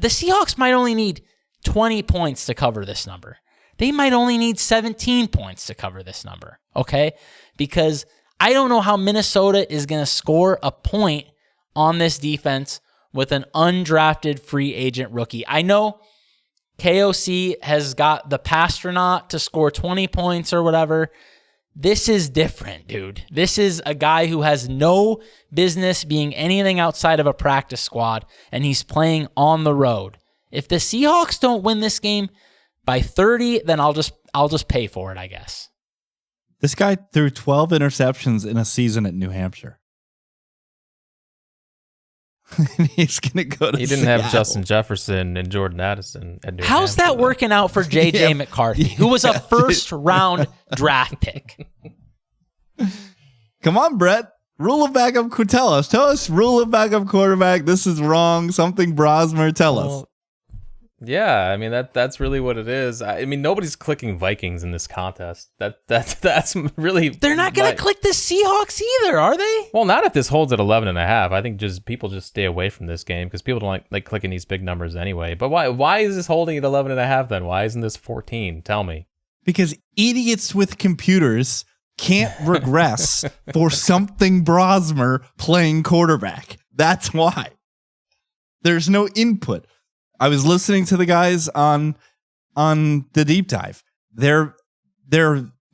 The Seahawks might only need 20 points to cover this number. They might only need 17 points to cover this number, okay? Because I don't know how Minnesota is going to score a point on this defense with an undrafted free agent rookie. I know KOC has got the Pastronaut to score 20 points or whatever. This is different, dude. This is a guy who has no business being anything outside of a practice squad, and he's playing on the road. If the Seahawks don't win this game by 30, then I'll just pay for it, I guess. This guy threw 12 interceptions in a season at New Hampshire. He's going to go to He didn't Seattle. have Justin Jefferson and Jordan Addison at New How's Hampshire, that working out for J.J. McCarthy, who was a first-round draft pick? Come on, Brett. Rule of backup. Tell us. Rule of backup quarterback. This is wrong. Something Brosmer. Tell us. Yeah, I mean that's really what it is. I mean nobody's clicking Vikings in this contest. That's really They're not going to click the Seahawks either, are they? Well, not if this holds at 11.5. I think people just stay away from this game because people don't like clicking these big numbers anyway. But why is this holding at 11.5 then? Why isn't this 14? Tell me. Because idiots with computers can't regress for something Brosmer playing quarterback. That's why. There's no input. I was listening to the guys on the deep dive. Their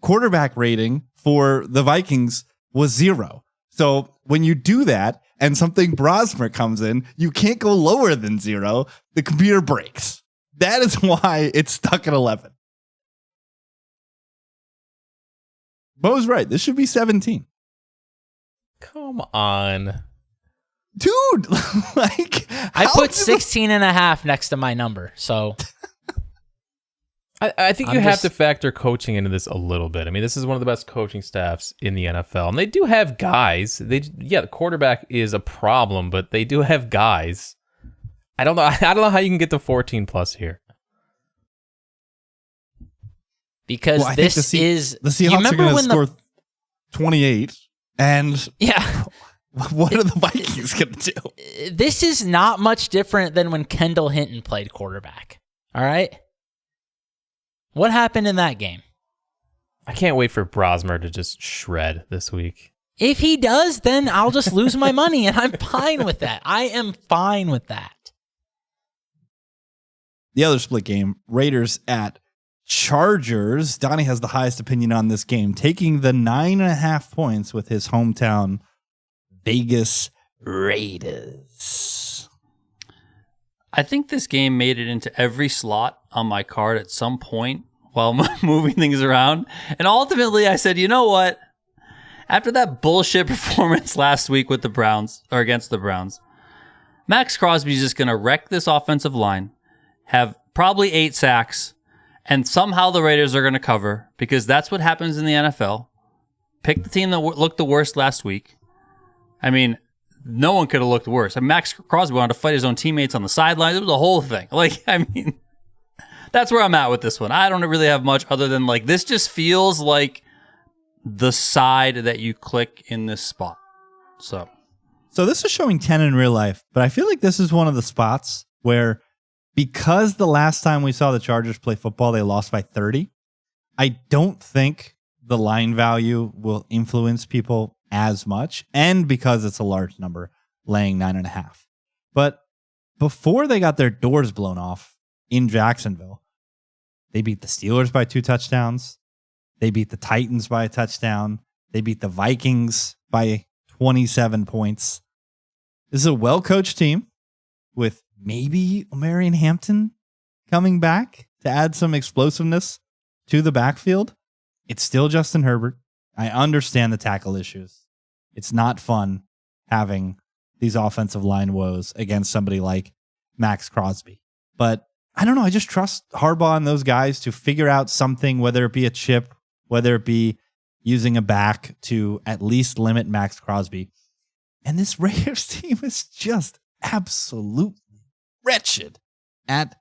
quarterback rating for the Vikings was 0. So when you do that and something Brosmer comes in, you can't go lower than 0. The computer breaks. That is why it's stuck at 11. Mo's right. This should be 17. Come on. Dude, like I put 16.5 next to my number. So I think you have to factor coaching into this a little bit. I mean, this is one of the best coaching staffs in the NFL, and they do have guys. The quarterback is a problem, but they do have guys. I don't know how you can get to 14 plus here. Because this is the Seahawks are going to score 28, and yeah. What are the Vikings going to do? This is not much different than when Kendall Hinton played quarterback. All right? What happened in that game? I can't wait for Brosmer to just shred this week. If he does, then I'll just lose my money, and I'm fine with that. I am fine with that. The other split game, Raiders at Chargers. Donnie has the highest opinion on this game, taking the 9.5 points with his hometown Vegas Raiders. I think this game made it into every slot on my card at some point while moving things around. And ultimately, I said, you know what? After that bullshit performance last week with the Browns, or against the Browns, Max Crosby's just going to wreck this offensive line, have probably 8 sacks, and somehow the Raiders are going to cover because that's what happens in the NFL. Pick the team that looked the worst last week. I mean, no one could have looked worse. And Max Crosby wanted to fight his own teammates on the sidelines. It was a whole thing. That's where I'm at with this one. I don't really have much other than this just feels like the side that you click in this spot. So this is showing 10 in real life, but I feel like this is one of the spots where because the last time we saw the Chargers play football, they lost by 30. I don't think the line value will influence people as much, and because it's a large number, laying 9.5. But before they got their doors blown off in Jacksonville, they beat the Steelers by 2 touchdowns. They beat the Titans by a touchdown. They beat the Vikings by 27 points. This is a well-coached team with maybe Omarion Hampton coming back to add some explosiveness to the backfield. It's still Justin Herbert. I understand the tackle issues. It's not fun having these offensive line woes against somebody like Max Crosby. But I don't know. I just trust Harbaugh and those guys to figure out something, whether it be a chip, whether it be using a back to at least limit Max Crosby. And this Raiders team is just absolutely wretched at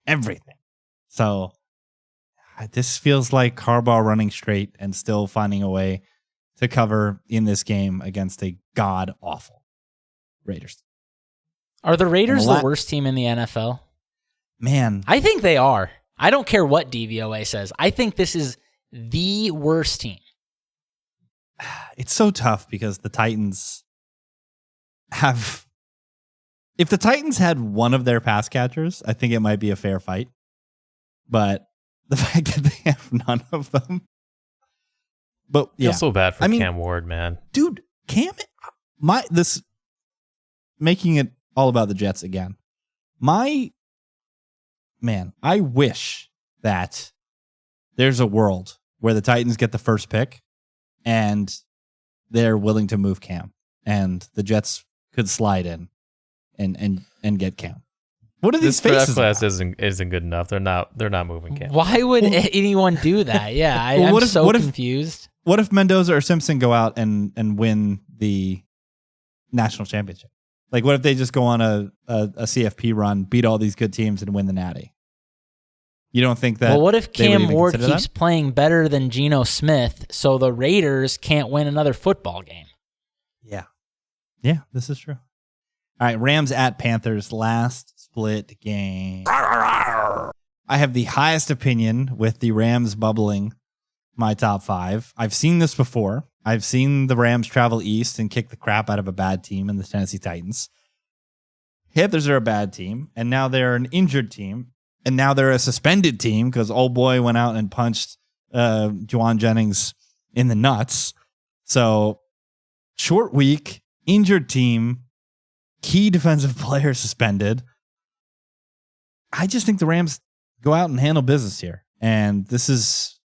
everything. So this feels like Harbaugh running straight and still finding a way to cover in this game against a god-awful Raiders. Are the Raiders the worst team in the NFL? Man. I think they are. I don't care what DVOA says. I think this is the worst team. It's so tough because the Titans have... If the Titans had one of their pass catchers, I think it might be a fair fight. But the fact that they have none of them... But yeah, I feel so bad for Cam Ward, man. Dude, Cam, making it all about the Jets again. I wish that there's a world where the Titans get the first pick and they're willing to move Cam, and the Jets could slide in and get Cam. What are these faces? This class isn't good enough. They're not moving Cam. Why would anyone do that? Yeah, I'm so confused. what if Mendoza or Simpson go out and win the national championship? Like, what if they just go on a CFP run, beat all these good teams, and win the Natty? You don't think that? Well, what if they would Cam even Ward consider keeps that? playing better than Geno Smith, so the Raiders can't win another football game? Yeah, this is true. All right, Rams at Panthers, last split game. I have the highest opinion with the Rams bubbling my top 5. I've seen this before. I've seen the Rams travel east and kick the crap out of a bad team in the Tennessee Titans. Panthers are a bad team, and now they're an injured team, and now they're a suspended team because old boy went out and punched Juwan Jennings in the nuts. So, short week, injured team, key defensive player suspended. I just think the Rams go out and handle business here. And this is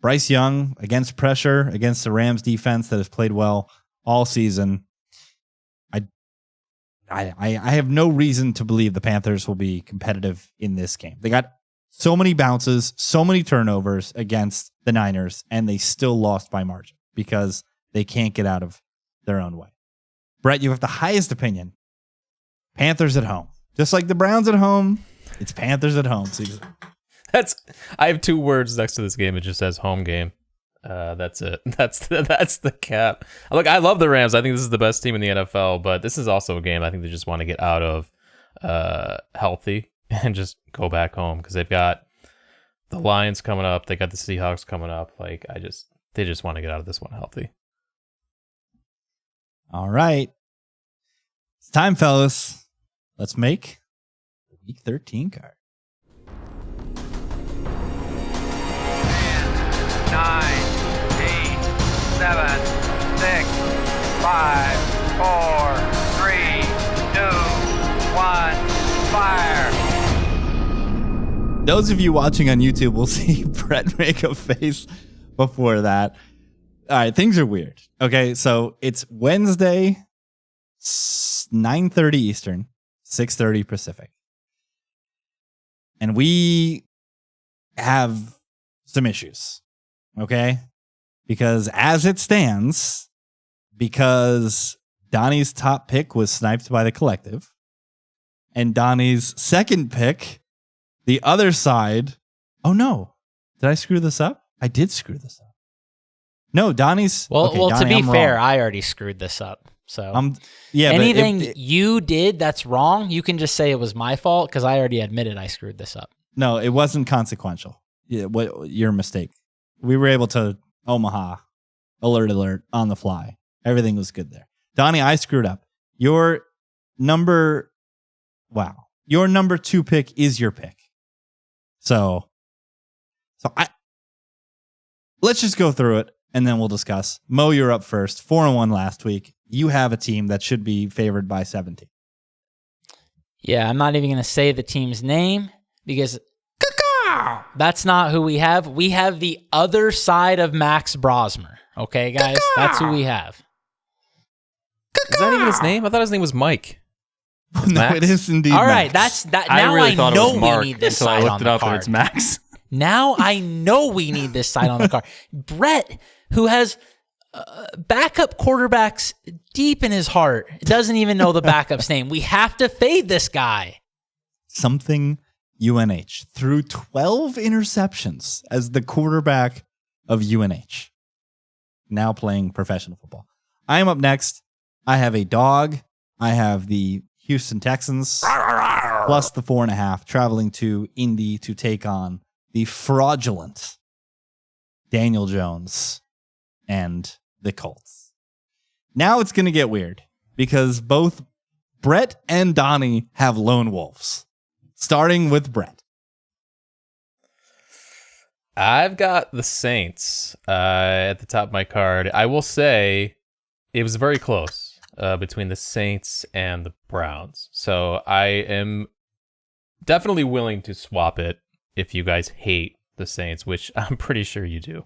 Bryce Young against pressure, against the Rams defense that has played well all season. I have no reason to believe the Panthers will be competitive in this game. They got so many bounces, so many turnovers against the Niners, and they still lost by margin because they can't get out of their own way. Brett, you have the highest opinion. Panthers at home. Just like the Browns at home, it's Panthers at home. I have 2 words next to this game. It just says home game. That's it. That's the cap. Look, I love the Rams. I think this is the best team in the NFL, but this is also a game I think they just want to get out of healthy and just go back home because they've got the Lions coming up. They got the Seahawks coming up. Like they just want to get out of this one healthy. All right. It's time, fellas. Let's make the Week 13 card. 9, 8, 7, 6, 5, 4, 3, 2, 1, fire. Those of you watching on YouTube will see Brett make a face before that. All right, things are weird. Okay, so it's Wednesday, 9:30 Eastern, 6:30 Pacific. And we have some issues, okay? Because as it stands, because Donnie's top pick was sniped by the collective, and Donnie's second pick, the other side, oh no, did I screw this up? I did screw this up. No, Donnie's. Well, okay, well, Donnie, to be I'm fair, wrong. I already screwed this up. So Yeah, but anything you did that's wrong, you can just say it was my fault because I already admitted I screwed this up. No, it wasn't consequential. Yeah, your mistake. We were able to Omaha alert on the fly. Everything was good there. Donnie, I screwed up. Your number 2 pick is your pick. So let's just go through it and then we'll discuss. Mo, you're up first. 4-1 last week. You have a team that should be favored by 17. Yeah, I'm not even going to say the team's name because that's not who we have. We have the other side of Max Brosmer. Okay, guys? That's who we have. Is that even his name? I thought his name was Mike. No, Max? it is indeed All right, Max. Now I really thought know it was Mark we need this until I side looked on it the up and card. it's Max. Now I know we need this side on the card. Brett, who has backup quarterbacks deep in his heart, doesn't even know the backup's name. We have to fade this guy. Something UNH threw 12 interceptions as the quarterback of UNH. Now playing professional football. I am up next. I have a dog. I have the Houston Texans plus the 4.5 traveling to Indy to take on the fraudulent Daniel Jones and the Colts. Now it's going to get weird because both Brett and Donnie have lone wolves. Starting with Brett. I've got the Saints at the top of my card. I will say it was very close between the Saints and the Browns. So I am definitely willing to swap it if you guys hate the Saints, which I'm pretty sure you do.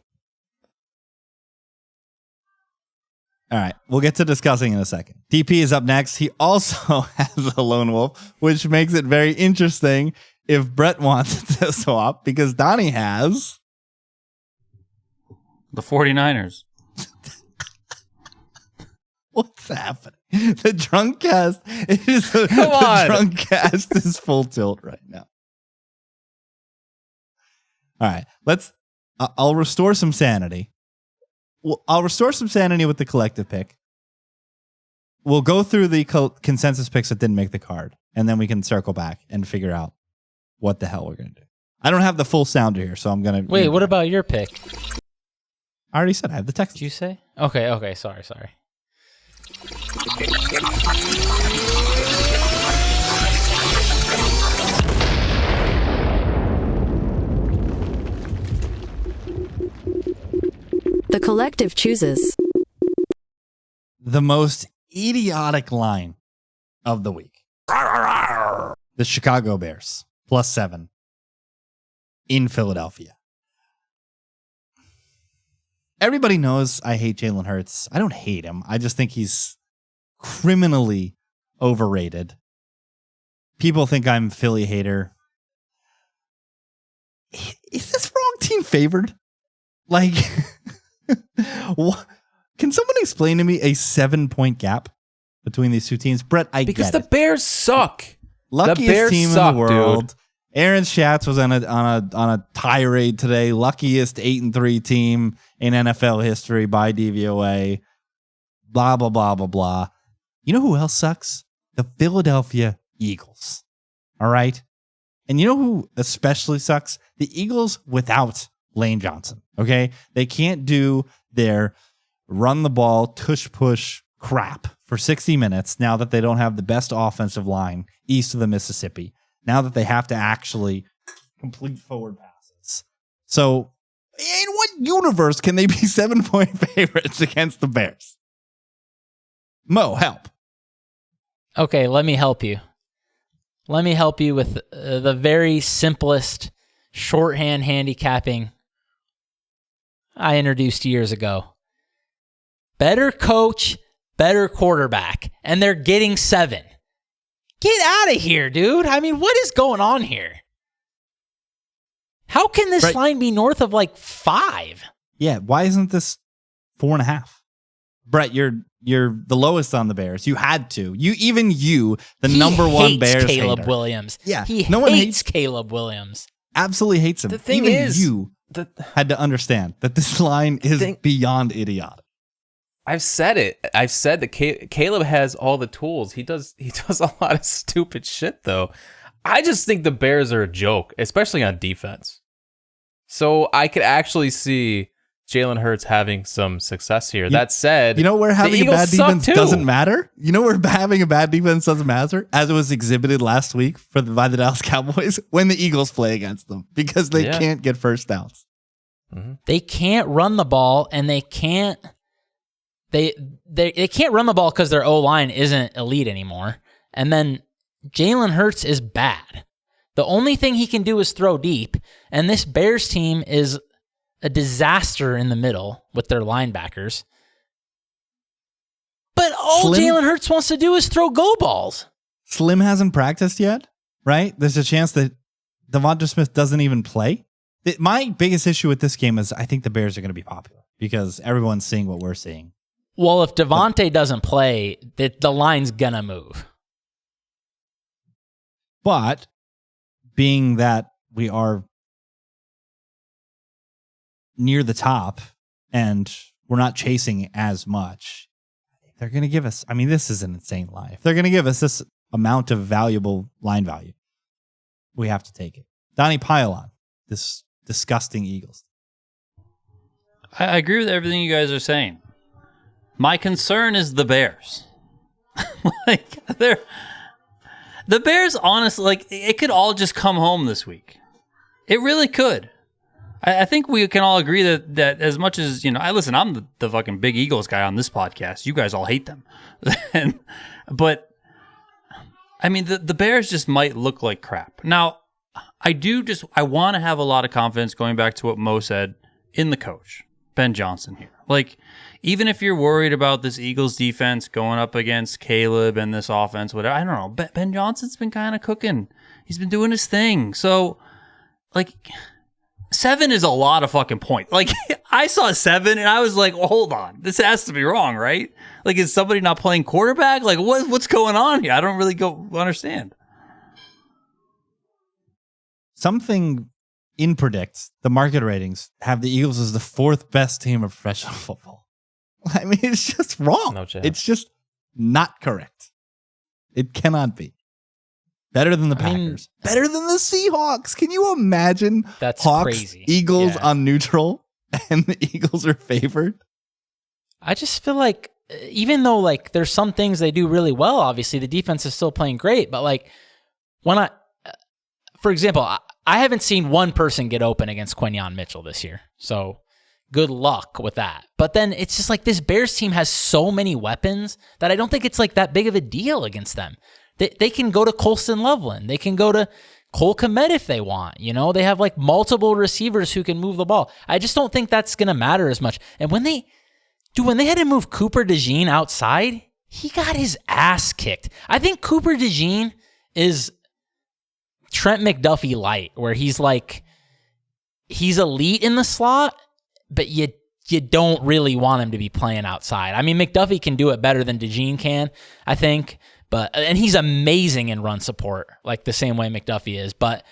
All right, we'll get to discussing in a second. DP is up next. He also has a lone wolf, which makes it very interesting if Brett wants to swap because Donnie has The 49ers. What's happening? The drunk cast is Come the on. drunk cast is full tilt right now. All right, I'll restore some sanity. Well, I'll restore some sanity with the collective pick. We'll go through the consensus picks that didn't make the card, and then we can circle back and figure out what the hell we're gonna do. I don't have the full sounder here, so I'm gonna Wait, what about your pick? I already said I have the Texans. Did you say? Okay, sorry. The collective chooses The most idiotic line of the week. The Chicago Bears, +7 in Philadelphia. Everybody knows I hate Jalen Hurts. I don't hate him. I just think he's criminally overrated. People think I'm a Philly hater. Is this wrong team favored? Like, can someone explain to me a 7-point gap between these two teams? Brett, Because get the Bears suck. Luckiest Bears team suck, in the world. dude. Aaron Schatz was on a tirade today. Luckiest 8-3 team in NFL history by DVOA. Blah blah blah blah blah. You know who else sucks? The Philadelphia Eagles. All right, and you know who especially sucks? The Eagles without Lane Johnson. Okay, they can't do their run the ball tush push crap for 60 minutes now that they don't have the best offensive line east of the Mississippi. Now that they have to actually complete forward passes. So, in what universe can they be 7-point favorites against the Bears? Mo, help. Okay, let me help you. Let me help you with the very simplest shorthand handicapping I introduced years ago. Better coach, better quarterback, and they're getting 7. Get out of here, dude. I mean, what is going on here? How can this line be north of like 5? Yeah, why isn't this 4.5? Brett, you're the lowest on the Bears. You had to. The number one Bears Caleb hater. Williams. Yeah, He no one hates Caleb Williams. Absolutely hates him. The thing even is, you had to understand that this line is beyond idiotic. I've said it. I've said that Caleb has all the tools. He does a lot of stupid shit, though. I just think the Bears are a joke, especially on defense. So I could actually see Jalen Hurts having some success here. That said, you know where having a bad defense doesn't matter? You know where having a bad defense doesn't matter? As it was exhibited last week by the Dallas Cowboys when the Eagles play against them because they can't get first downs. Mm-hmm. They can't run the ball, and they can't They can't run the ball because their O-line isn't elite anymore. And then Jalen Hurts is bad. The only thing he can do is throw deep. And this Bears team is a disaster in the middle with their linebackers. But all Jalen Hurts wants to do is throw go balls. Slim hasn't practiced yet, right? There's a chance that Devonta Smith doesn't even play. My biggest issue with this game is I think the Bears are going to be popular because everyone's seeing what we're seeing. Well, if Devontae doesn't play, the line's going to move. But being that we are near the top and we're not chasing as much, they're going to give us, I mean, this is an insane line. If they're going to give us this amount of valuable line value, we have to take it. Donnie, pile on this disgusting Eagles. I agree with everything you guys are saying. My concern is the Bears. The Bears, honestly, it could all just come home this week. It really could. I think we can all agree that as much as, listen, I'm the fucking big Eagles guy on this podcast. You guys all hate them. But, I mean, the Bears just might look like crap. Now, I want to have a lot of confidence, going back to what Mo said, in the coach, Ben Johnson here. Even if you're worried about this Eagles defense going up against Caleb and this offense, whatever, I don't know. Ben Johnson's been kind of cooking. He's been doing his thing. So, 7 is a lot of fucking points. I saw 7 and I was like, well, hold on. This has to be wrong, right? Like, is somebody not playing quarterback? Like, what's going on here? I don't really understand. Something in predicts the market ratings have the Eagles as the 4th best team of professional football. I mean, it's just wrong. No chance. It's just not correct. It cannot be. Better than the Packers. Better than the Seahawks. Can you imagine That's Hawks, crazy. Eagles Yeah. on neutral, and the Eagles are favored? I just feel like even though like there's some things they do really well, obviously the defense is still playing great, but like when for example, I haven't seen one person get open against Quinyon Mitchell this year. So good luck with that. But then it's just like this Bears team has so many weapons that I don't think it's like that big of a deal against them. They can go to Colston Loveland. They can go to Cole Kmet if they want. You know, they have like multiple receivers who can move the ball. I just don't think that's going to matter as much. And when they had to move Cooper DeJean outside, he got his ass kicked. I think Cooper DeJean is Trent McDuffie light, where he's elite in the slot, but you don't really want him to be playing outside. I mean, McDuffie can do it better than DeJean can, I think. And he's amazing in run support, like the same way McDuffie is. But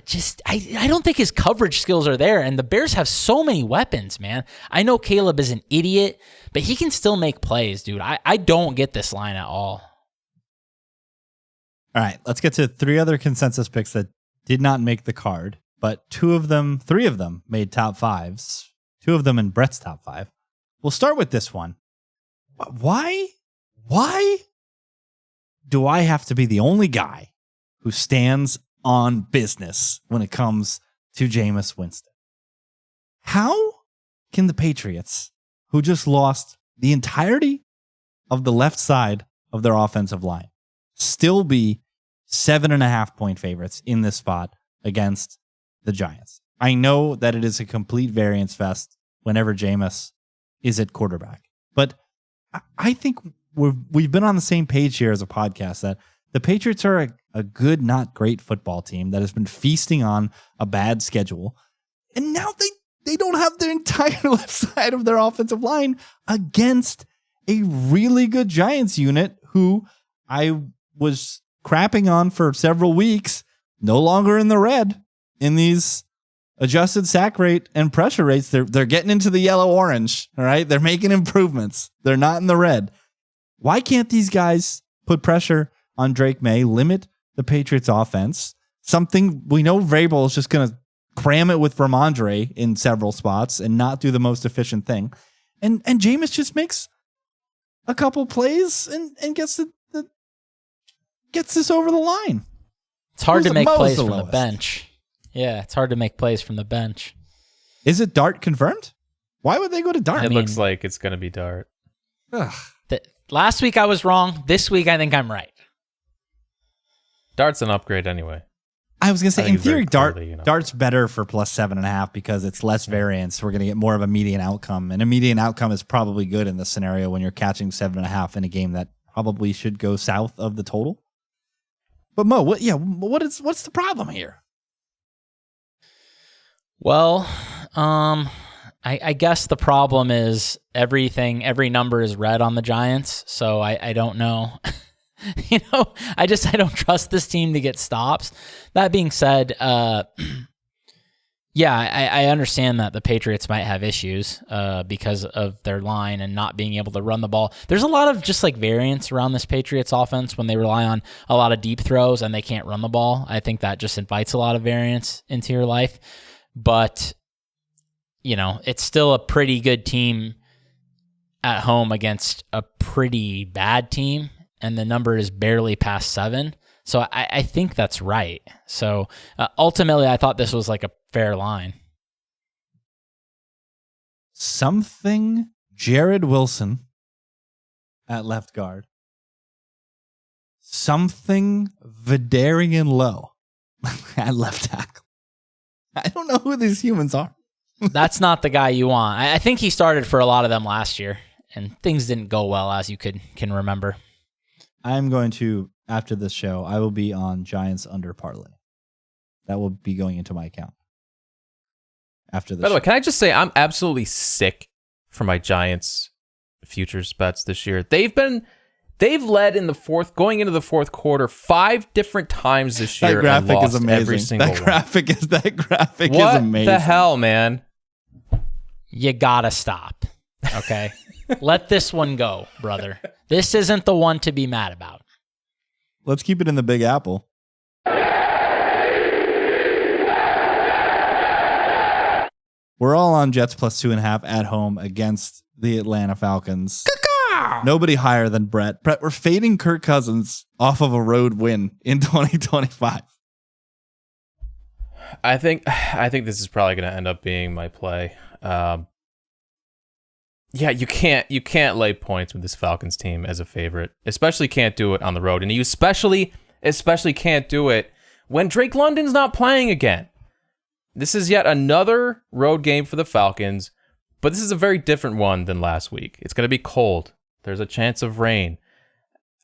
just, I don't think his coverage skills are there. And the Bears have so many weapons, man. I know Caleb is an idiot, but he can still make plays, dude. I don't get this line at all. All right, let's get to 3 other consensus picks that did not make the card, but 3 of them made top 5s, 2 of them in Brett's top 5. We'll start with this one. Why do I have to be the only guy who stands on business when it comes to Jameis Winston? How can the Patriots, who just lost the entirety of the left side of their offensive line, still be 7.5 point favorites in this spot against the Giants? I know that it is a complete variance fest whenever Jameis is at quarterback, but I think we've been on the same page here as a podcast that the Patriots are a good, not great football team that has been feasting on a bad schedule, and now they don't have their entire left side of their offensive line against a really good Giants unit who I was crapping on for several weeks, no longer in the red in these adjusted sack rate and pressure rates. They're getting into the yellow-orange, all right? They're making improvements. They're not in the red. Why can't these guys put pressure on Drake May, limit the Patriots offense? Something we know Vrabel is just going to cram it with Ramondre in several spots and not do the most efficient thing. And Jameis just makes a couple plays and gets this over the line. It's hard to make Mo's plays the from the lowest. bench. Yeah, it's hard to make plays from the bench. Is it Dart confirmed? Why would they go to Dart? It looks like it's going to be Dart. Ugh. Last week I was wrong. This week I think I'm right. Dart's an upgrade anyway. I was going to say, I in think very theory, clearly, Dart's better for plus 7.5 because it's less variance. We're going to get more of a median outcome. And a median outcome is probably good in this scenario when you're catching 7.5 in a game that probably should go south of the total. But Mo, what's the problem here? Well, I guess the problem is every number is red on the Giants, so I don't know. I don't trust this team to get stops. That being said, yeah, I understand that the Patriots might have issues because of their line and not being able to run the ball. There's a lot of just like variance around this Patriots offense when they rely on a lot of deep throws and they can't run the ball. I think that just invites a lot of variance into your life. But, it's still a pretty good team at home against a pretty bad team, and the number is barely past 7. So I think that's right. So ultimately, I thought this was like a fair line. Something Jared Wilson at left guard. Something Vidarian Lowe at left tackle. I don't know who these humans are. That's not the guy you want. I think he started for a lot of them last year, and things didn't go well, as you can remember. I'm going to, after this show, I will be on Giants under parlay. That will be going into my account. after this. By the way, can I just say I'm absolutely sick for my Giants futures bets this year. They've led in the going into the fourth quarter 5 different times this year. That graphic and lost is amazing. Every single That graphic is amazing. What the hell, man? You gotta stop. Okay. Let this one go, brother. This isn't the one to be mad about. Let's keep it in the Big Apple. We're all on Jets plus 2.5 at home against the Atlanta Falcons. Nobody higher than Brett. Brett, we're fading Kirk Cousins off of a road win in 2025. I think this is probably going to end up being my play. Yeah, you can't lay points with this Falcons team as a favorite. Especially can't do it on the road, and you especially can't do it when Drake London's not playing again. This is yet another road game for the Falcons, but this is a very different one than last week. It's going to be cold. There's a chance of rain.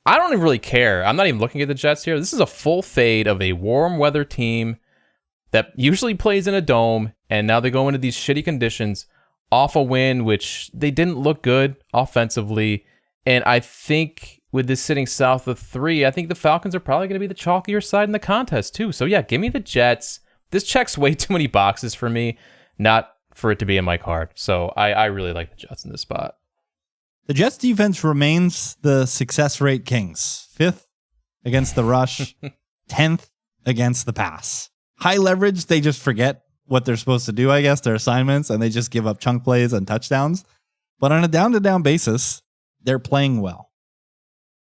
I don't even really care. I'm not even looking at the Jets here. This is a full fade of a warm weather team that usually plays in a dome, and now they go into these shitty conditions off a win, which they didn't look good offensively. And I think with this sitting south of 3, I think the Falcons are probably going to be the chalkier side in the contest too. So yeah, give me the Jets. This checks way too many boxes for me, not for it to be in my card. So I really like the Jets in this spot. The Jets defense remains the success rate kings. 5th against the rush, 10th against the pass. High leverage, they just forget what they're supposed to do, I guess, their assignments, and they just give up chunk plays and touchdowns. But on a down-to-down basis, they're playing well.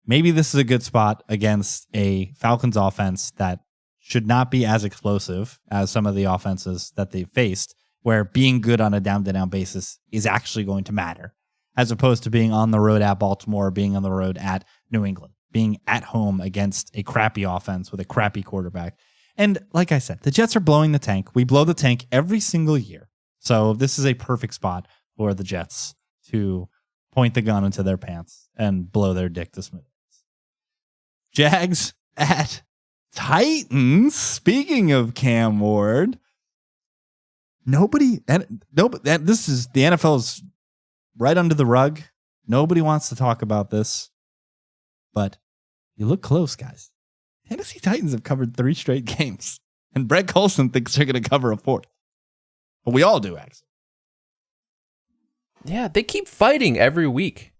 Maybe this is a good spot against a Falcons offense that should not be as explosive as some of the offenses that they've faced, where being good on a down-to-down basis is actually going to matter, as opposed to being on the road at Baltimore, being on the road at New England, being at home against a crappy offense with a crappy quarterback. And like I said, the Jets are blowing the tank. We blow the tank every single year. So this is a perfect spot for the Jets to point the gun into their pants and blow their dick to smithereens. Jags at Titans. Speaking of Cam Ward, this is the NFL's right under the rug. Nobody wants to talk about this, but you look close, guys. Tennessee Titans have covered 3 straight games, and Brett Colson thinks they're going to cover a 4th. But we all do, actually. Yeah, they keep fighting every week.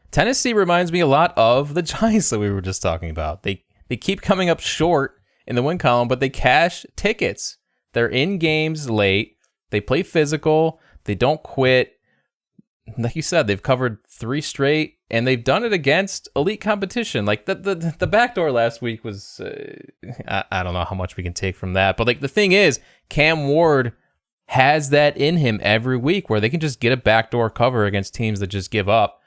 Tennessee reminds me a lot of the Giants that we were just talking about. They keep coming up short in the win column, but they cash tickets. They're in games late. They play physical. They don't quit. Like you said, they've covered 3 straight, and they've done it against elite competition. Like the backdoor last week was, I don't know how much we can take from that. But like the thing is, Cam Ward has that in him every week where they can just get a backdoor cover against teams that just give up.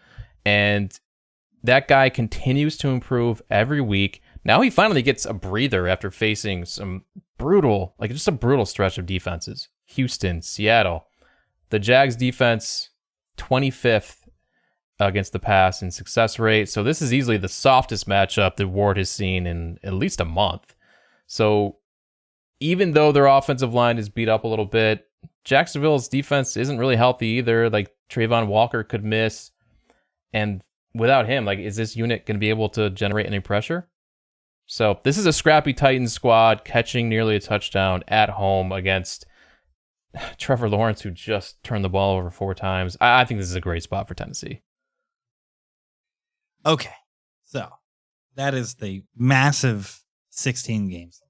And that guy continues to improve every week. Now he finally gets a breather after facing some brutal, like just a brutal stretch of defenses. Houston, Seattle. The Jags defense, 25th against the pass in success rate. So this is easily the softest matchup that Ward has seen in at least a month. So even though their offensive line is beat up a little bit, Jacksonville's defense isn't really healthy either. Like Trayvon Walker could miss. And without him, like, is this unit going to be able to generate any pressure? So this is a scrappy Titans squad catching nearly a touchdown at home against Trevor Lawrence, who just turned the ball over 4 times. I think this is a great spot for Tennessee. Okay, so that is the massive 16 games.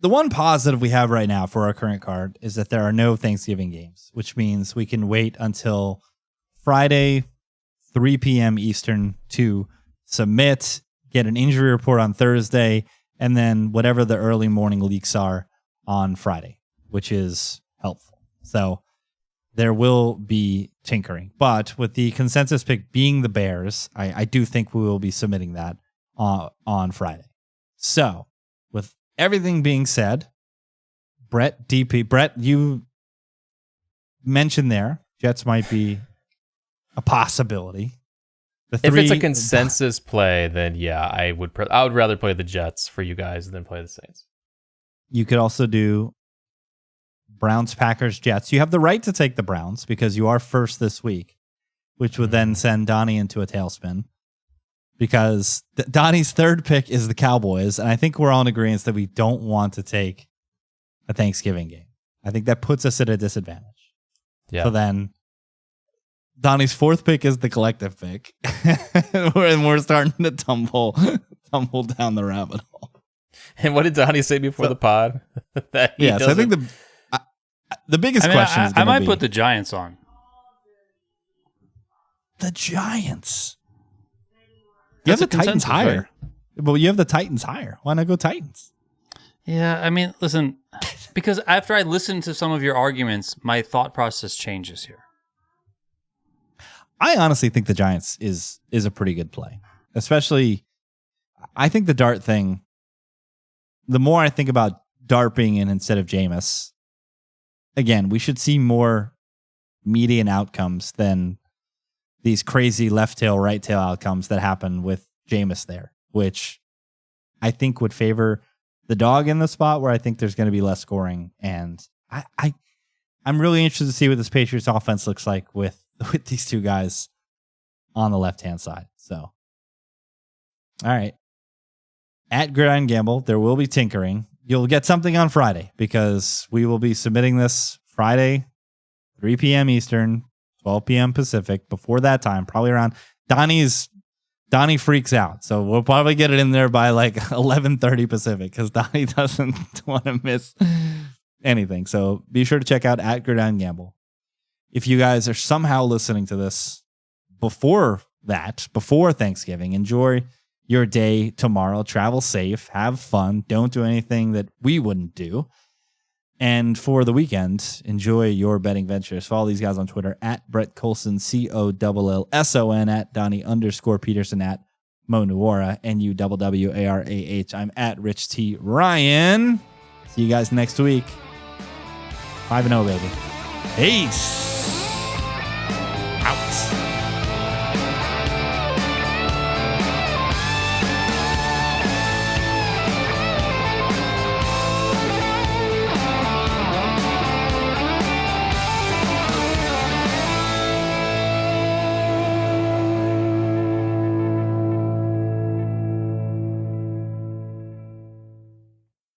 The one positive we have right now for our current card is that there are no Thanksgiving games, which means we can wait until Friday, 3 p.m. Eastern to submit, get an injury report on Thursday, and then whatever the early morning leaks are on Friday, which is helpful. So there will be tinkering. But with the consensus pick being the Bears, I do think we will be submitting that on Friday. So with everything being said, Brett, you mentioned there, Jets might be a possibility. If it's a consensus play, then yeah, I would rather play the Jets for you guys than play the Saints. You could also do Browns, Packers, Jets. You have the right to take the Browns because you are first this week, which would then send Donnie into a tailspin because Donnie's third pick is the Cowboys. And I think we're all in agreement that we don't want to take a Thanksgiving game. I think that puts us at a disadvantage. Yeah. So then Donnie's fourth pick is the collective pick. and we're starting to tumble down the rabbit hole. And what did Donnie say before the pod? That he so I think the biggest question is I might be put the Giants on. the Giants. You That's have the a Titans consensus, higher. right? Well, you have the Titans higher. Why not go Titans? Yeah, I mean, listen, because after I listen to some of your arguments, my thought process changes here. I honestly think the Giants is a pretty good play. Especially, I think the Dart thing, the more I think about Dart being in instead of Jameis, again, we should see more median outcomes than these crazy left tail, right tail outcomes that happen with Jameis there, which I think would favor the dog in the spot where I think there's going to be less scoring. And I'm really interested to see what this Patriots offense looks like with these two guys on the left-hand side. So, all right. At Gridiron Gamble, there will be tinkering. You'll get something on Friday because we will be submitting this Friday, 3 p.m. Eastern, 12 p.m. Pacific. Before that time, probably around Donnie freaks out. So we'll probably get it in there by like 11:30 Pacific because Donnie doesn't want to miss anything. So be sure to check out at Gridiron Gamble. If you guys are somehow listening to this before Thanksgiving, enjoy your day tomorrow. Travel safe. Have fun. Don't do anything that we wouldn't do. And for the weekend, enjoy your betting ventures. Follow these guys on Twitter at Brett Colson, COLLSON, at Donnie_Peterson, at Mo Nuwara, NUWWARAH. I'm at Rich T. Ryan. See you guys next week. 5-0, baby. Peace.